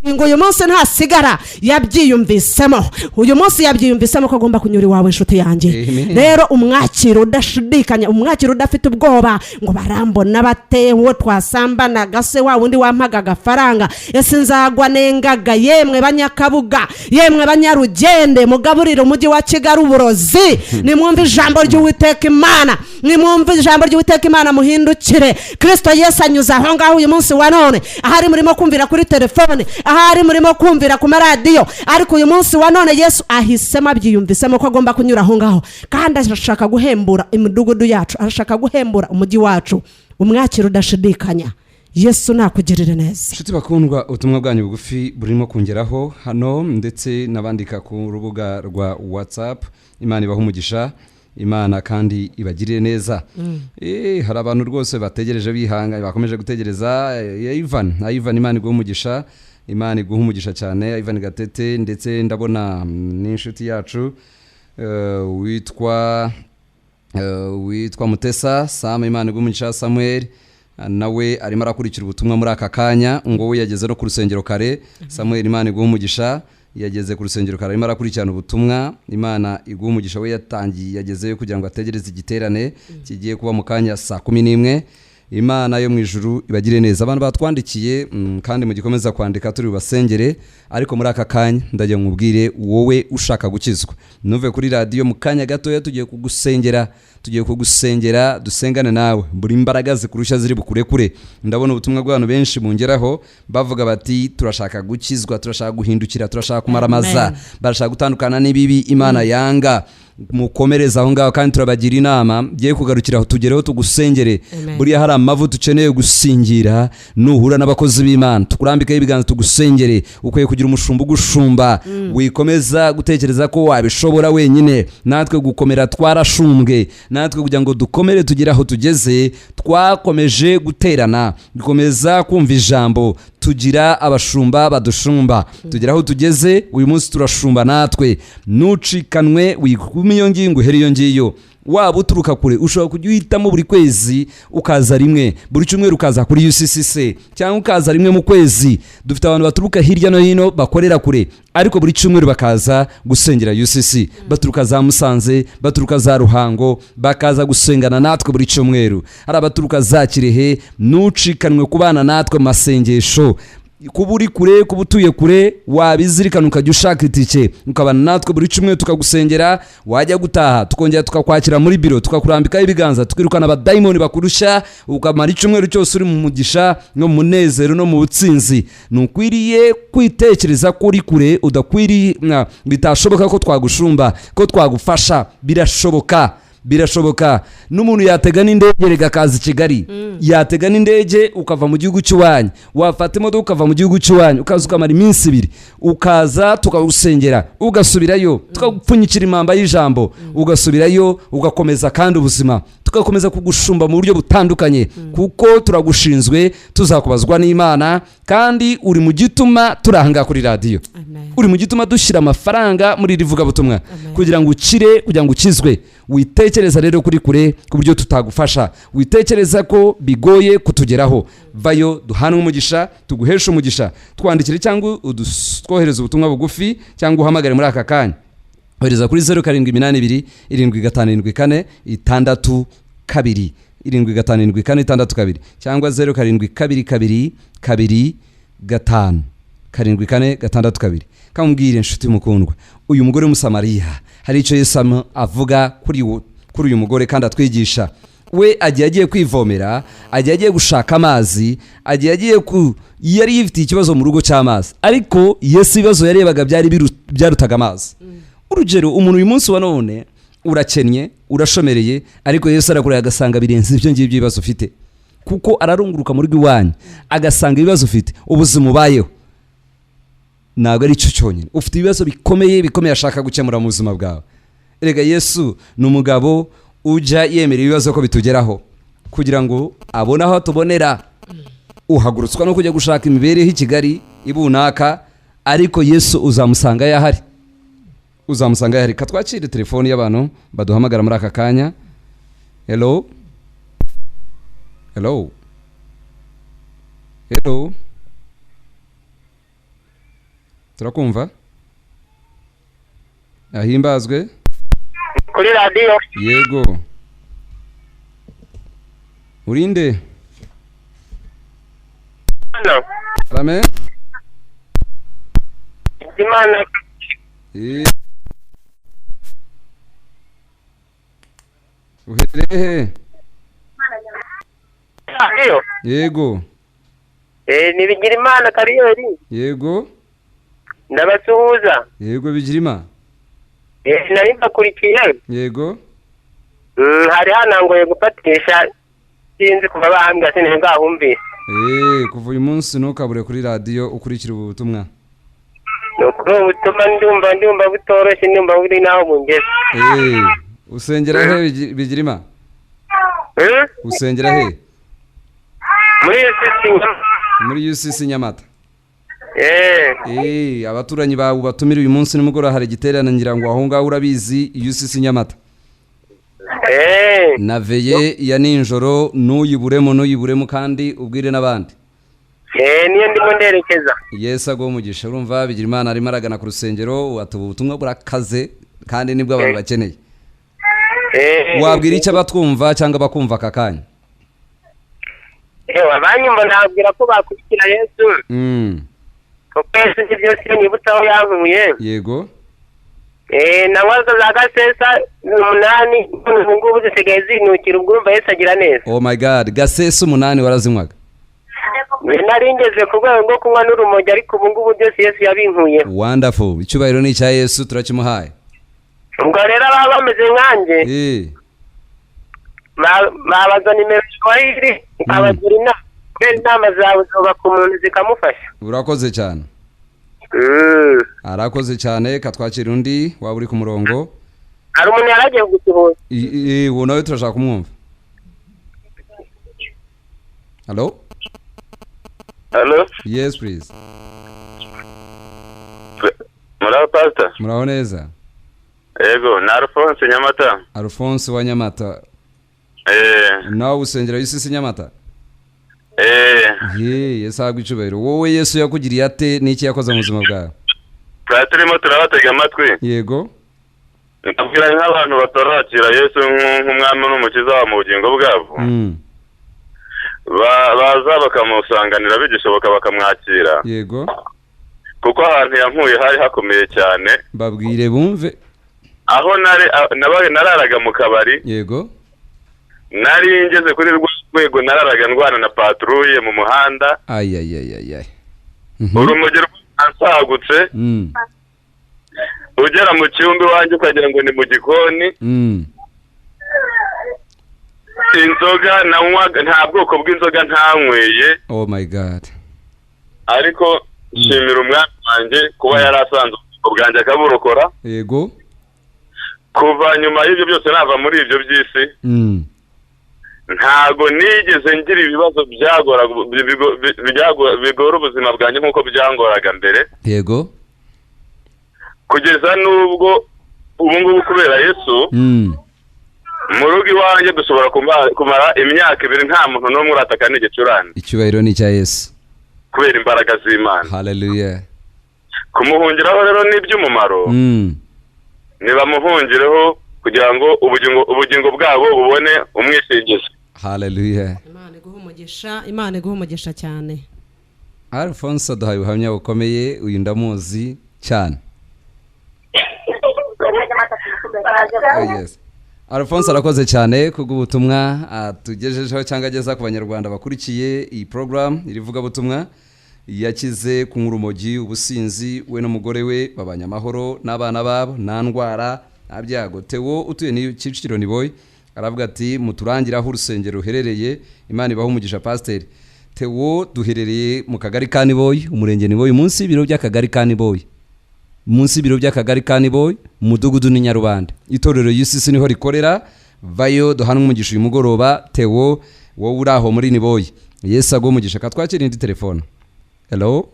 ngo uyu munsi ntasigara. Yabyiyumvisemo, uyu munsi yabyiyumvisemo ko agomba kunyura iwawe inshuti yanjye. Rero umwakiro udashidikanya, umwakiro udafite ubwoba ngo barambona bate, uwo twasambanaga se wa wundi wampaga agafaranga, ese nzagwa nengaga. Yemwe Banyakabuga, yemwe Banyarugende, mugaburira umujyi wa Kigali uburozi, nimwumve ijambo ry'Uwiteka Imana, nimwumve ijambo ry'Uwiteka Imana, muhindukire. Kristo Yesu anyuze aho ngaho uyu munsi wa none, ahari murimo kumvira kuri telefone, ahari murimo kumvira ku maradiyo, ariko uyu munsi wa none Yesu ahisemo, abyiyumvisemo ko agomba kunyura aho ngaho, kandi arashaka guhembura imidugudu yacu, arashaka guhembura umujyi wacu. Umwakiro udashidikanya, Yesu nakugirire neza. Nshuti bakundwa, ubutumwa bwanyu bugufi burimo kungeraho hano, ndetse nabandika ku rubuga rwa WhatsApp. Imana ibaha umugisha, Imana kandi ibagirire neza. Hari abantu rwose bategereje bihanga, bakomeje gutegereza. Ivan Imana iguha umugisha, Imana iguha umugisha cyane. Ivan Gatete, ndetse ndabona n'inshuti yacu witwa Mutesa Sam, Imana iguha umugisha. Samuel nawe arimo arakurikira ubutumwa muri aka kanya, ngo we yageze no ku rusengero kare. Samuel, Imana iguha umugisha, yageze ku rusengero kare, arimo arakurikirana ubutumwa. Imana iguha umugisha, we yatangiye yagezeyo kugira ngo ategereze igiterane kigiye kuba mu kanya saa 11. Imana yo mu ijuru ibagire neza. Abantu batwandikiye kandi mugikomeza kwandika turi basengere, ariko muri aka kanya ndagiye nkubwire wowe ushaka gukizwa, nuve kuri radio mu kanya gato tugiye kugusengera, dusengane nawe. Buri imbaraga zikurusha ziri bukurekure. Ndabona ubutumwa bw'abantu benshi bungeraho bavuga bati turashaka gukizwa, turashaka guhindukira, turashaka kumaramaza, barashaka gutandukana n'ibibi Imana yanga. Mukomereza aho ngaho kandi turabagira inama giye kugarukira aho tugereho tugusengere. Buriya hari amavuta ukeneye gusingira, nuhura n'abakozi b'Imana tukurambikaho ibiganza tugusengere. Ukwiye kugira umushumba ugushumba, wikomeza gutekereza ko wabishobora wenyine. Natwe gukomera twarashumbwe, natwe kugira ngo dukomere tugire aho tugeze twakomeje guterana, dukomeza kumva ijambo, tugira abashumba badushumba, tugira aho tugeze. Uyu munsi turashumba natwe, nucikanwe wikumiyo ngingo heriyo ngiyo. Waba uturuka kure ushobora kujya uhitamo buri kwezi ukaza rimwe, buri cyumweru ukaza kuri UCCC, cyangwa ukaza rimwe mu kwezi. Dufite abantu baturuka hirya no hino bakorera kure, ariko buri cyumweru bakaza gusengera UCC. Baturuka za Musanze, baturuka za Ruhango, bakaza gusengana natwe buri cyumweru. Hari abaturuka za Kirehe, nucikanwe kubana natwe masengesho. kuba uri kure, kuba utuye kure, wabizirikana ukajya ushaka itike ukabana natwe buri cyumweru tukagusengera, wajya gutaha tukongera tukakwakira muri biro tukakurambikaho ibiganza tukirukana abadayimoni bakurusha, ukamara icyumweru cyose uri mu mugisha no mu munezero no mu butsinzi. Nukwiriye kwitekereza ko uri kure, udakwiriye bitashoboka ko twagushumba, ko twagufasha. Birashoboka n'umuntu yatega n'indege rega kazi Kigali, yatega n'indege ukava mu gihugu cy'uwanyu, wafata imodoka ukava mu gihugu cy'uwanyu, ukaza ukamara iminsi 2 ukaza tukagusengera, ugasubirayo tukagupfunyikira impamba y'ijambo, ugasubirayo ugakomeza kandi ubuzima tugakomeza kugushumba mu buryo butandukanye, kuko turagushinzwe, tuzakubazwa n'Imana, kandi uri mu gituma turahanga kuri radio. Uri mu gituma dushyira amafaranga muri rivuga butumwa kugira ngo ukire, kugira ngo ukizwe. Witekereza rero kuri kure ku buryo tutagufasha, witekereza ko bigoye kutugeraho. Vayo duhanwe umugisha, tuguhesha umugisha. Twandikire cyangwa twohereza ubutumwa bugufi cyangwa uhamagare muri aka kanya. Ohereza kuri 0782 75774 62 75774 cyangwa 0722 2 5 kamubwire inshuti mukundwa, uyu mugore w'umusamariya hari icyo Yesu avuga kuri uyu mugore kandi atwigisha. We agiye kwivomera, agiye gushaka amazi, yari yifitiye ikibazo mu rugo cy'amazi, ariko Yesu ibibazo yarebaga byarutaga amazi. Urugero, umuntu uyu munsi wa none urakennye, urashomereye, ariko Yesu arakureba agasanga birenze ibyo ngibyo ibibazo ufite, kuko ararunguruka mu rugo iwanyu agasanga ibibazo ufite, ubuzima ubayeho. Ntabwo ari cyo cyonyine, ufite ibibazo bikomeye ashaka gukemura mu buzima bwawe. Erega Yesu ni umugabo ujya yemera ibibazo ko bitugeraho kugira ngo abone aho tubonera. Uhagurutswa no kujya gushaka imibereho i Kigali ibunaka, ariko Yesu uzamusanga yahari. Katwakire telefoni y'abantu baduhamagara muri aka kanya. Hello. Turakumva? Ahimbazwe kuri radio. Yego. Urinde? Hano. Rame? Imana. Uherehe? Radio. Yego. Ni Bigirimana Kariyeri. Yego. Ndabasuhuza. Yego Bigirimana. Nari mbakurikiye. Yego. Hari hanangoye gufatisha sinzi kuva bahambwa sine ngahumvise. Kuva uyu munsi ntukabure kuri radio ukurikira ubutumwa. Nukuri ubutuma ndumva butoroshye, ndumva buri naho bungeze. Usengera he Bigirima? Usengera he? Muri UCC Nyamata. Abaturanyi bawe batumira uyu munsi nimugora hari giterana ngira ngo aho ngaho urabizi UCC Nyamata. Naveye ya ninjoro nuyiburemo kandi ubwire n'abandi. Niyo ndimo nderekeza. Yesu agumugisha. Urumva Bigirimana arimo aragana ku rusengero, atuba ubutumwa burakaze kandi nibwo abantu bakeneye. Wabwira icyo abatwumva cyangwa bakumva aka kanya? Abanyumva nabwira ko bakurikira Yesu. Kuko Yesu byose nibutaho yankuye. Yego. Nawaza za Gasesa 8 ngubu zisigaye zinukira, ubwumva Yesu agira neza. Oh my God, Gasesa 8 warazinywaga? Naringeze ku rwego rwo kunywa n'urumogi, ariko ubu ngubu byose Yesu yabinkuye. Wonderful. Icyubahiro ni cya Yesu, turakimuhaye. Ubwo rero baba bameze nkanjye. Babaza nimero y'Iswahili ukabagira inama zawe zubaka umuntu zikamufasha. Urakoze cyane. Arakoze cyane. Katwakira undi waba uri ku murongo. Hari umuntu yaragiye gusuhuza. Uwo nawe turashaka kumwumva. Hello? Hello? Yes please. Muraho pastor? Muraho neza. Yego, na Alphonse Nyamata. Alphonse wa Nyamata. Nawe usengera UCC Nyamata? Yesu agwicubahiro. Wowe Yesu yakugiriye ate, n'iki yakoze mu buzima bwawe? Turimo turabatega amatwi. Yego. Nabwira nk'abantu batarakira Yesu nk'umwami n'umukiza wa mu bugingo bwabo. baza bakamusanganira bigishoboka bakamwakira. Yego. Kuko ahantu yankuye hari hakomeye cyane. Babwire bumve. Aho nararaga mu kabari. Yego. Nari ngeze kuri rwego nararaga ndwana na patrouille mu muhanda. Ay. Urumogi rwansagutse. Ugera mu cyumba wanjye ukagira ngo ni mu gikoni. Inzoga nanywaga nta bwoko bw'inzoga ntanyweye. Oh my god. Ariko shimira umwana wanjye kuba yarasanze ubwanjye akaburokora. Yego. Kuva nyuma y'ibyo byose nava muri ibyo by'isi. Ntago nigeze ngira ibibazo bigora ubuzima bwanjye nk'uko byangoraga mbere. Yego. Kugeza n'ubwo ubu ngubu kubera Yesu. Mu rugo iwanjye dushobora kumara imyaka 2 nta muntu n'umwe urataka n'igicurane. Icyubahiro ni cya Yesu. Kubera imbaraga z'Imana. Hallelujah. Kumuhungiraho rero ni iby'umumaro. Nibamuhungireho kugira ngo ubugingo bwabo bubone umwishingizi. Hallelujah. Imana iguha umugisha cyane. Alphonse duhaye ubuhamya bukomeye, uyu ndamuzi cyane. Yes. Alphonse arakoze cyane kubw'ubutumwa atugejejeho cyangwa ageza ku banyarwanda bakurikiye iyi program irivuga butumwa. Yakize ku urumogi, ubusinzi, we n'umugore we babanya amahoro n'abana babo nta ndwara nta byago. Theo utuye ni Kicukiro ni boy aravuga ati muturangira aho urusengero ruherereye, Imana ibaho umugisha pastor. Theo duherereye mu kagari ka Niboy, umurenge Niboy, munsi y'ibiro by'akagari ka Niboy. Munsi y'ibiro by'akagari ka Niboy, umudugudu ni Nyarubanda. Itorero UCC niho rikorera. Vayo duhana umugisha uyu mugoroba. Theo wowe uri aho muri Niboy, Yesu ago umugisha. Katwakira indi telefone. Hello.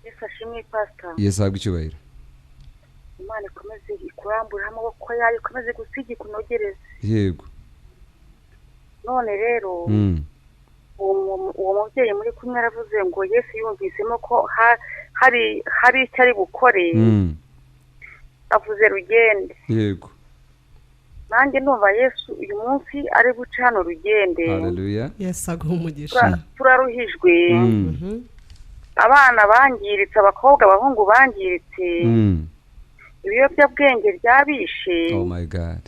Yesu ashimwe pastor. Yesu agwa icyubahiro. Imana ikomeze ikurambura amaboko yayo, ikomeze gusigi kunogereza. Yego. None rero uwo mubyeyi muri kumwe aravuze ngo Yesu yumvisemo ko hari icyo ari bukore. Avuze rugende. Yego. Nanjye numva Yesu uyu munsi ari guca hano rugende. Hallelujah. Yesu aguha umugisha. Turaruhijwe. Abana bangiritse, abakobwa abahungu bangiritse. Ibiyobyabwenge byabishe. Oh my god.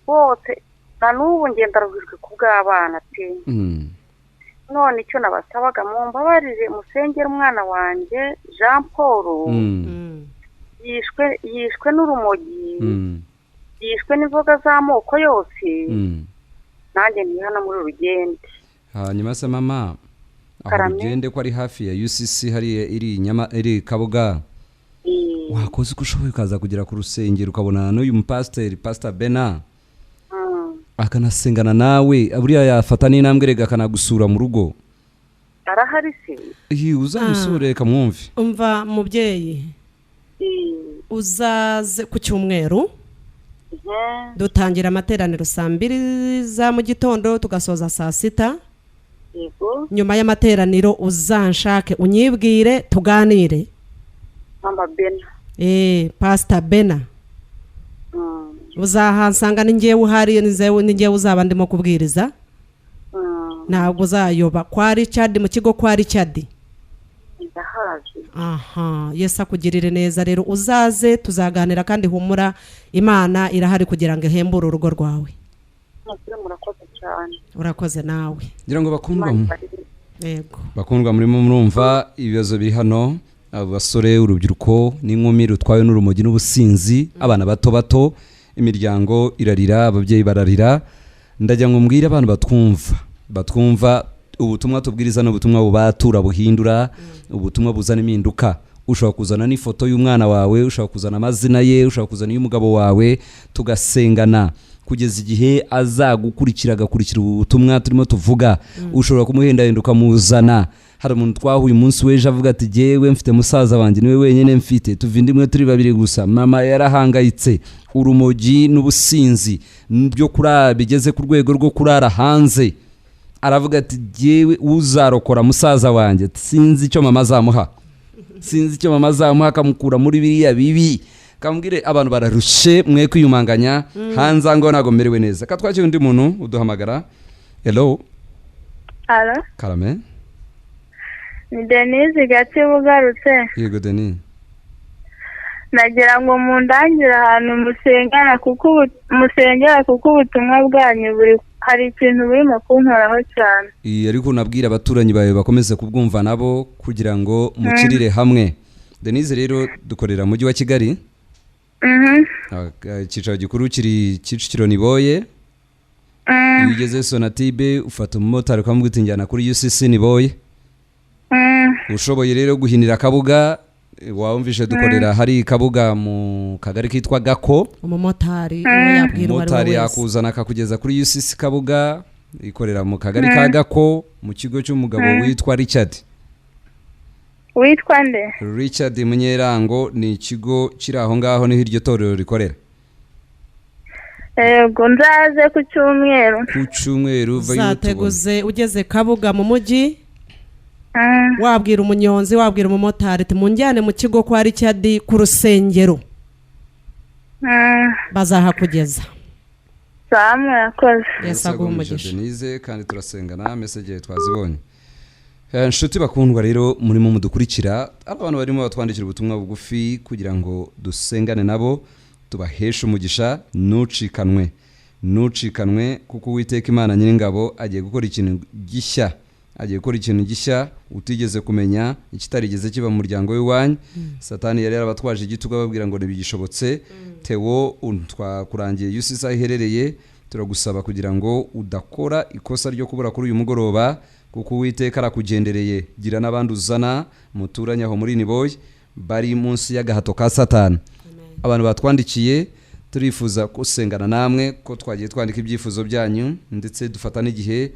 Bose na n'ubu ngenda ruhijwe ku bw'abana pe. None icyo nabasabaga mu mbabarire musengera umwana wanjye Jean Paul. Yishwe n'urumogi. Yishwe n'inzoga z'amoko yose. Nanjye ni hano muri rugende. Hanyuma se mama aho rugende ko ari hafi ya UCC hari iri Kabuga. Wakoze uko ushoboye ukaza kugera ku rusengero ukabona n'uyu Pastor Bena. Akanasengana nawe aburiya yafata n'intambwe rega akanagusura mu rugo. Arahari se? Uzamusure kamwumve. Umva mubyeyi. Uzaze ku cyumweru. Dutangira amateraniro 2:00 za mu gitondo tugasoza saa 6. Yego. Nyuma y'amateraniro uzanshake unyibwire tuganire. Mama Bena. Pastor Bena. Uzahansanga ningiye uhari ningiye uzaba ndimo kubwiriza. Ntabwo uzayoba kwari Chad mu kigo kwari Chad. Aha, Yesu akugirire neza rero uzaze tuzaganira kandi humura Imana irahari kugira ngo ihembure urugo rwawe. Murakoze cyane. Urakoze nawe. Ngira ngo bakundwa. Yego. Bakundwa murimo murumva ibibazo biri hano, abasore urubyiruko n'inkumi rutwaye n'urumogi n'ubusinzi, abana bato imiryango irarira, ababyeyi bararira. Ndajya ngo mbwire abantu batwumva ubutumwa tubwiriza n'ubutumwa bubatura buhindura, ubutumwa buzana impinduka. Ushobora kuzana n'ifoto y'umwana wawe, ushobora kuzana amazina ye, ushobora kuzana y'umugabo wawe, tugasengana kugeza igihe azagukurikira agakurikira ubutumwa turimo tuvuga. Ushobora kumuhendahenda ukamuzana. Hari umuntu twahuye umunsi w'ejo avuga ati jewe mfite musaza wanjye niwe wenyine mfite, tuvindimwe turi babiri gusa, mama yarahangayitse, urumogi n'ubusinzi byo kurara bigeze ku rwego rwo kurara hanze. Aravuga ati jewe uzarokora musaza wanjye, sinzi icyo mama azamuha akamukura muri biriya bibi. Kambwire abantu bararushe mwe kwiyumanganya hanze ngo nago merewe neza. Katwakira undi muntu uduhamagara. Hello. Alo? Karame? Ni Denise Gati bugarutse. Yego Denis. Nagira ngo mundangire ahantu musengera kuko ubutumwa bwanyu hari ikintu burimo kunkoraho cyane. Ariko nabwira abaturanyi bawe bakomeze kubwumva nabo kugira ngo mukirire hamwe. Denise rero dukorera mu mujyi wa Kigali. Icyicaro gikuru kiri Kicukiro Niboye. Iyo ugeze Sonatibe ufata umumotari ukamubwira uti njyana kuri UCC Niboye. Ushoboye rero guhinira Kabuga, wumvishe dukorera hari Kabuga mu kagari kitwa Gako. Umumotari yakuzana akakugeza kuri UCC Kabuga, ikorera mu kagari ka Gako mu kigo cy'umugabo witwa Richard. Witwa nde? Richard Munyerango, ni ikigo kiri aho ngaho niho iryo torero rikorera. Yego nzaze ku cyumweru. Ku cyumweru zateguze ugeze Kabuga mu mujyi. Wabwira umunyonzi, wabwira umumotari ati munjyane mu kigo kwa Richard ku rusengero. Bazahakugeza. Samwe yakoze. Yesaguha umugisha. Denise kandi turasengana message twazibonye. Nshuti bakundwa rero murimo mudukurikira, abantu barimo batwandikira ubutumwa bugufi kugira ngo dusengane nabo tubahesha umugisha. Nucikanwe kuko Uwiteka Imana Nyiringabo agiye gukora ikintu gishya utigeze kumenya, ikitarigeze kiba mu muryango w'iwanyu. Satani yari yarabatwaje igitugu ababwira ngo ntibigishobotse. Theo twakurangiye UCC iherereye, turagusaba kugira ngo udakora ikosa ryo kubura kuri uyu mugoroba kuko Uwiteka arakugendereye. Gira n'abandi uzana muturanye aho muri Niboye bari munsi y'agahato ka Satani. Abantu batwandikiye turifuza kusengana namwe ko twagiye twandika ibyifuzo byanyu ndetse dufata n'igihe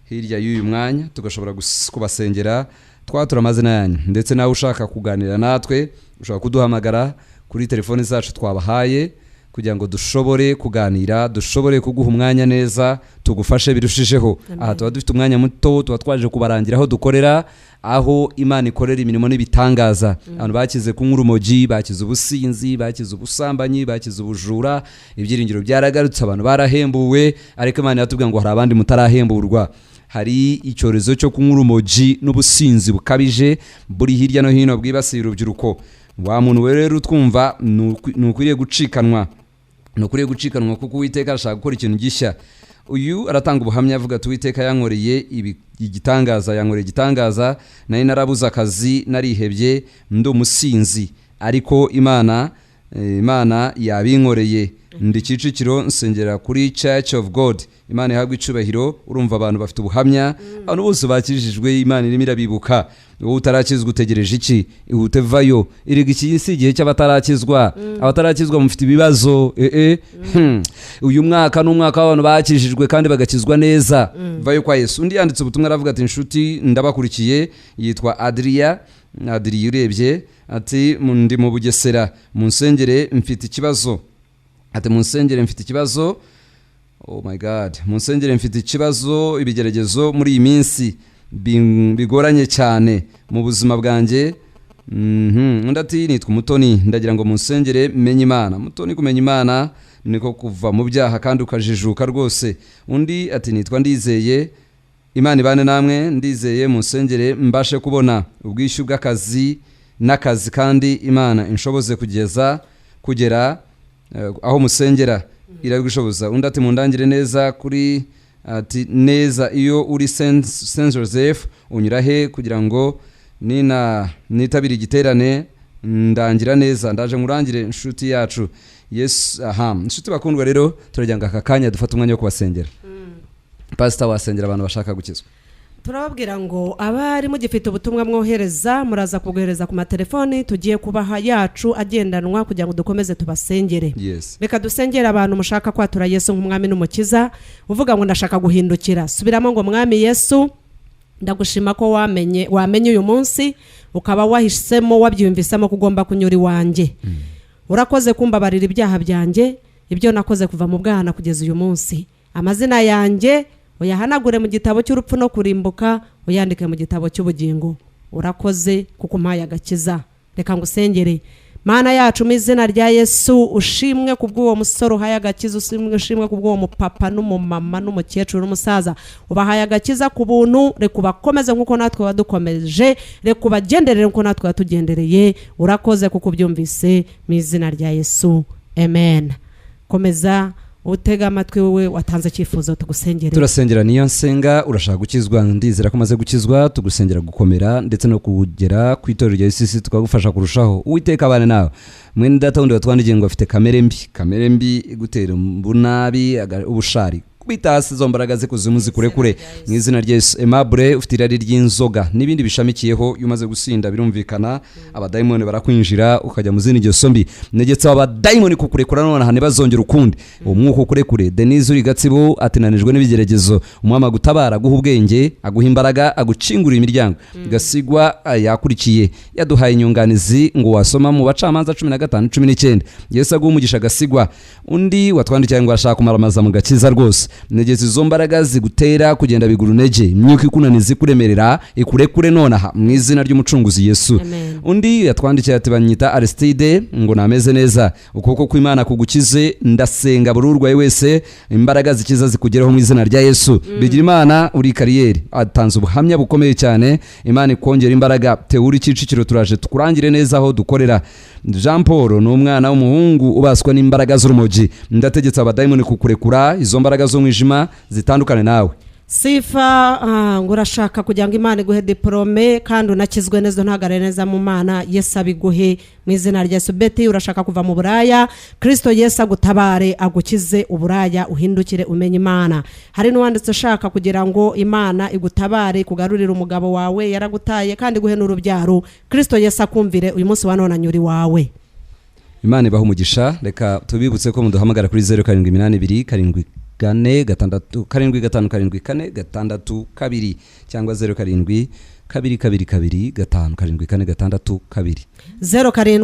hirya y'uyu mwanya tugashobora kubasengera twatura amazina yanyu, ndetse nawe ushaka kuganira natwe ushobora kuduhamagara kuri telefone zacu twabahaye kugira ngo dushobore kuganira, dushobore kuguha umwanya neza, tugufashe birushijeho. Aha tuba dufite umwanya muto, tuba twaje kubarangira aho dukorera, aho Imana ikorera imirimo n'ibitangaza. Abantu bakize kunywa urumogi, bakize ubusinzi, bakize ubusambanyi, bakize ubujura, ibyiringiro byaragarutse, abantu barahembuwe, ariko Imana yatubwiye ngo hari abandi mutarahemburwa. Hari icyorezo cyo kunywa urumogi n'ubusinzi bukabije buri hirya no hino bwibasiye urubyiruko. Wa muntu rero twumva nukwiriye gucikanwa. Nukwiriye gucikanwa kuko Uwiteka arashaka gukora ikintu gishya. Uyu aratanga ubuhamya avuga ati Uwiteka yankoreye igitangaza, nari narabuze akazi, narihebye, ndi umusinzi, ariko Imana yabinkoreye. Ndi Kicukiro nsengera kuri Church of God. Imana ihabwa icubahiro. Urumva abantu bafite ubuhamya, abantu bose bakijijwe, Imana irimo irabibuka. Wowe utarakizwa utegereje iki? Ihute vayo. Iriga iki si igihe cy'abatarakizwa. Abatarakizwa mufite ibibazo. Uyu mwaka n'umwaka w'abantu bakijijwe kandi bagakizwa neza. Vayo kwa Yesu. Undi yanditse ubutumwa aravuga ati inshuti ndabakurikiye, yitwa Adria urebye ati ndi mu Bugesera, munsengere mfite ikibazo. Ati munsengere mfite ikibazo. Oh my God. Munsengere mfite ikibazo, ibigeragezo muri iyi minsi bigoranye cyane mu buzima bwanjye. Undi ati nitwa Mutoni, ndagira ngo munsengere menye Imana. Mutoni, kumenya Imana niko kuva mu byaha kandi ukajijuka rwose. Undi ati nitwa Ndizeye, Imana ibane namwe, ndizeye munsengere mbashe kubona ubwishyu bw'akazi n'akazi kandi Imana inshoboze kugera aho musengera irabwishoboza. Undi ati mundangire neza kuri ati neza iyo uri Saint Joseph unyura he kugira ngo nitabira igiterane ndangira neza, ndaje ngurangire inshuti yacu. Yes, inshuti bakundwa rero turajyanga aka kanya dufata umwanya wo kubasengera. Pastor wasengera abantu bashaka gukizwa. Turababwira ngo abari mugifite ubutumwa mwohereza muraza kugohereza ku matelefoni tugiye kubaha yacu agendanwa kugira ngo dukomeze tubasengere. Reka dusengera abantu mushaka kwatura Yesu nk'umwami n'umukiza, uvuga ngo ndashaka guhindukira. Subiramo ngo mwami Yesu, ndagushima ko wamenye uyu munsi, ukaba wahisemo wabyumvisemo kugomba kunyura iwanjye. Urakoze kumbabarira ibyaha byanjye, ibyo nakoze kuva mu bwana kugeza uyu munsi. Amazina yanjye uyahanagure mu gitabo cy'urupfu no kurimbuka, uyandike mu gitabo cy'ubugingo. Urakoze kuko umpaye agakiza. Reka ngusengere. Mana yacu mu izina rya Yesu ushimwe kubw'uwo musore uhaye agakiza, ushimwe kubw'uwo mupapa n'umumama n'umukecuru n'umusaza ubahaye agakiza ku buntu. Reka ubakomeze nk'uko natwe wadukomeje, reka ubagenderere nk'uko natwe watugendereye. Urakoze kuko ubyumvise mu izina rya Yesu, amen. Komeza utega amatwi wowe watanze icyifuzo tugusengere. Turasengera niyo nsenga urashaka gukizwa, ndizera ko maze gukizwa, tugusengera gukomera ndetse no kugera ku itorero rya ICC tukagufasha kurushaho. Uwiteka abane nawe. Mwene data wundi watwandikiye ngo afite kamere mbi igutera umbunabi ubushari kubitasi izo mbaraga ze kuzimu zikurekure mu izina rya Yesu. Aimable ufite irari ry'inzoga n'ibindi bishamikiyeho iyo umaze gusinda birumvikana abadayimoni barakwinjira ukajya mu zindi ngeso mbi. Negetse abadayimoni kukurekura none hane bazongera ukundi umwuka ukurekure. Denise uri Gatsibo atinanijwe n'ibigeragezo, umwama gutabara guha ubwenge aguha imbaraga agucingura imiryango. Gasigwa yakurikiye yaduhaye inyunganizi ngo wasoma mu bacamanza 15:19. Yesu aguha umugisha Gasigwa. Undi watwandikiye ngo ashaka kumaramaza mu gakiza rwose. Negeze izo mbaraga zigutera kugenda biguru ntege, imyuka ikunaniza ikuremerera ikurekure nonaha mu izina ry'umucunguzi Yesu. Amen. Undi yatwandikiye ati banyita Aristide ngo nameze neza, ukuboko kw'Imana kugukize, ndasenga buri urwaye wese imbaraga zikiza zikugereho mu izina rya Yesu. Bigira Imana uri kariyeri atanze ubuhamya bukomeye cyane, Imana ikongera imbaraga. Teuri Kicukiro turaje tukurangire neza aho dukorera. Jean Paul ni umwana w'umuhungu ubaswa n'imbaraga z'urumogi, ndategetse abadayimoni kukurekura izo mbaraga z'umwijima zitandukane nawe. Sifa ngo urashaka kugira ngo Imana iguhe diplome kandi unakizwe neza ntagare neza mu Mana. Yesu abiguhe mu izina rya Yesu. Beti urashaka kuva mu buraya, Kristo Yesu agutabare agukize uburaya uhindukire umenye Imana. Hari n'uwanditse ushaka kugira ngo Imana igutabare kugarurira umugabo wawe yaragutaye kandi guhe n'urubyaro. Kristo Yesu akumvire uyu munsi wa none anyuri wawe. Imana ibaha umugisha. Reka tubibutse ko muduhamagara kuri 0782 7 cyangwa 07 222 5 0788 51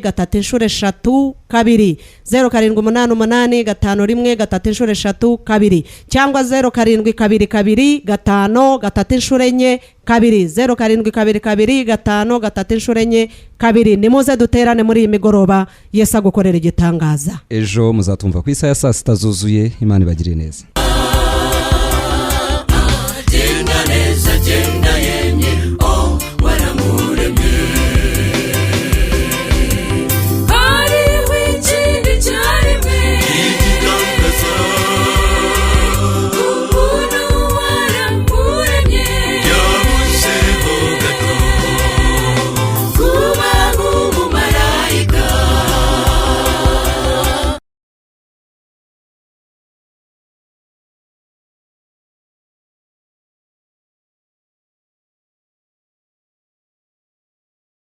3 2 0788 51 3 2 cyangwa 0722 5 3 2 0722 nimuze duterane muri iyi migoroba. Yesu agukorera igitangaza. Ejo muzatumva ku isaha ya 6 zuzuye. Imana ibagire neza.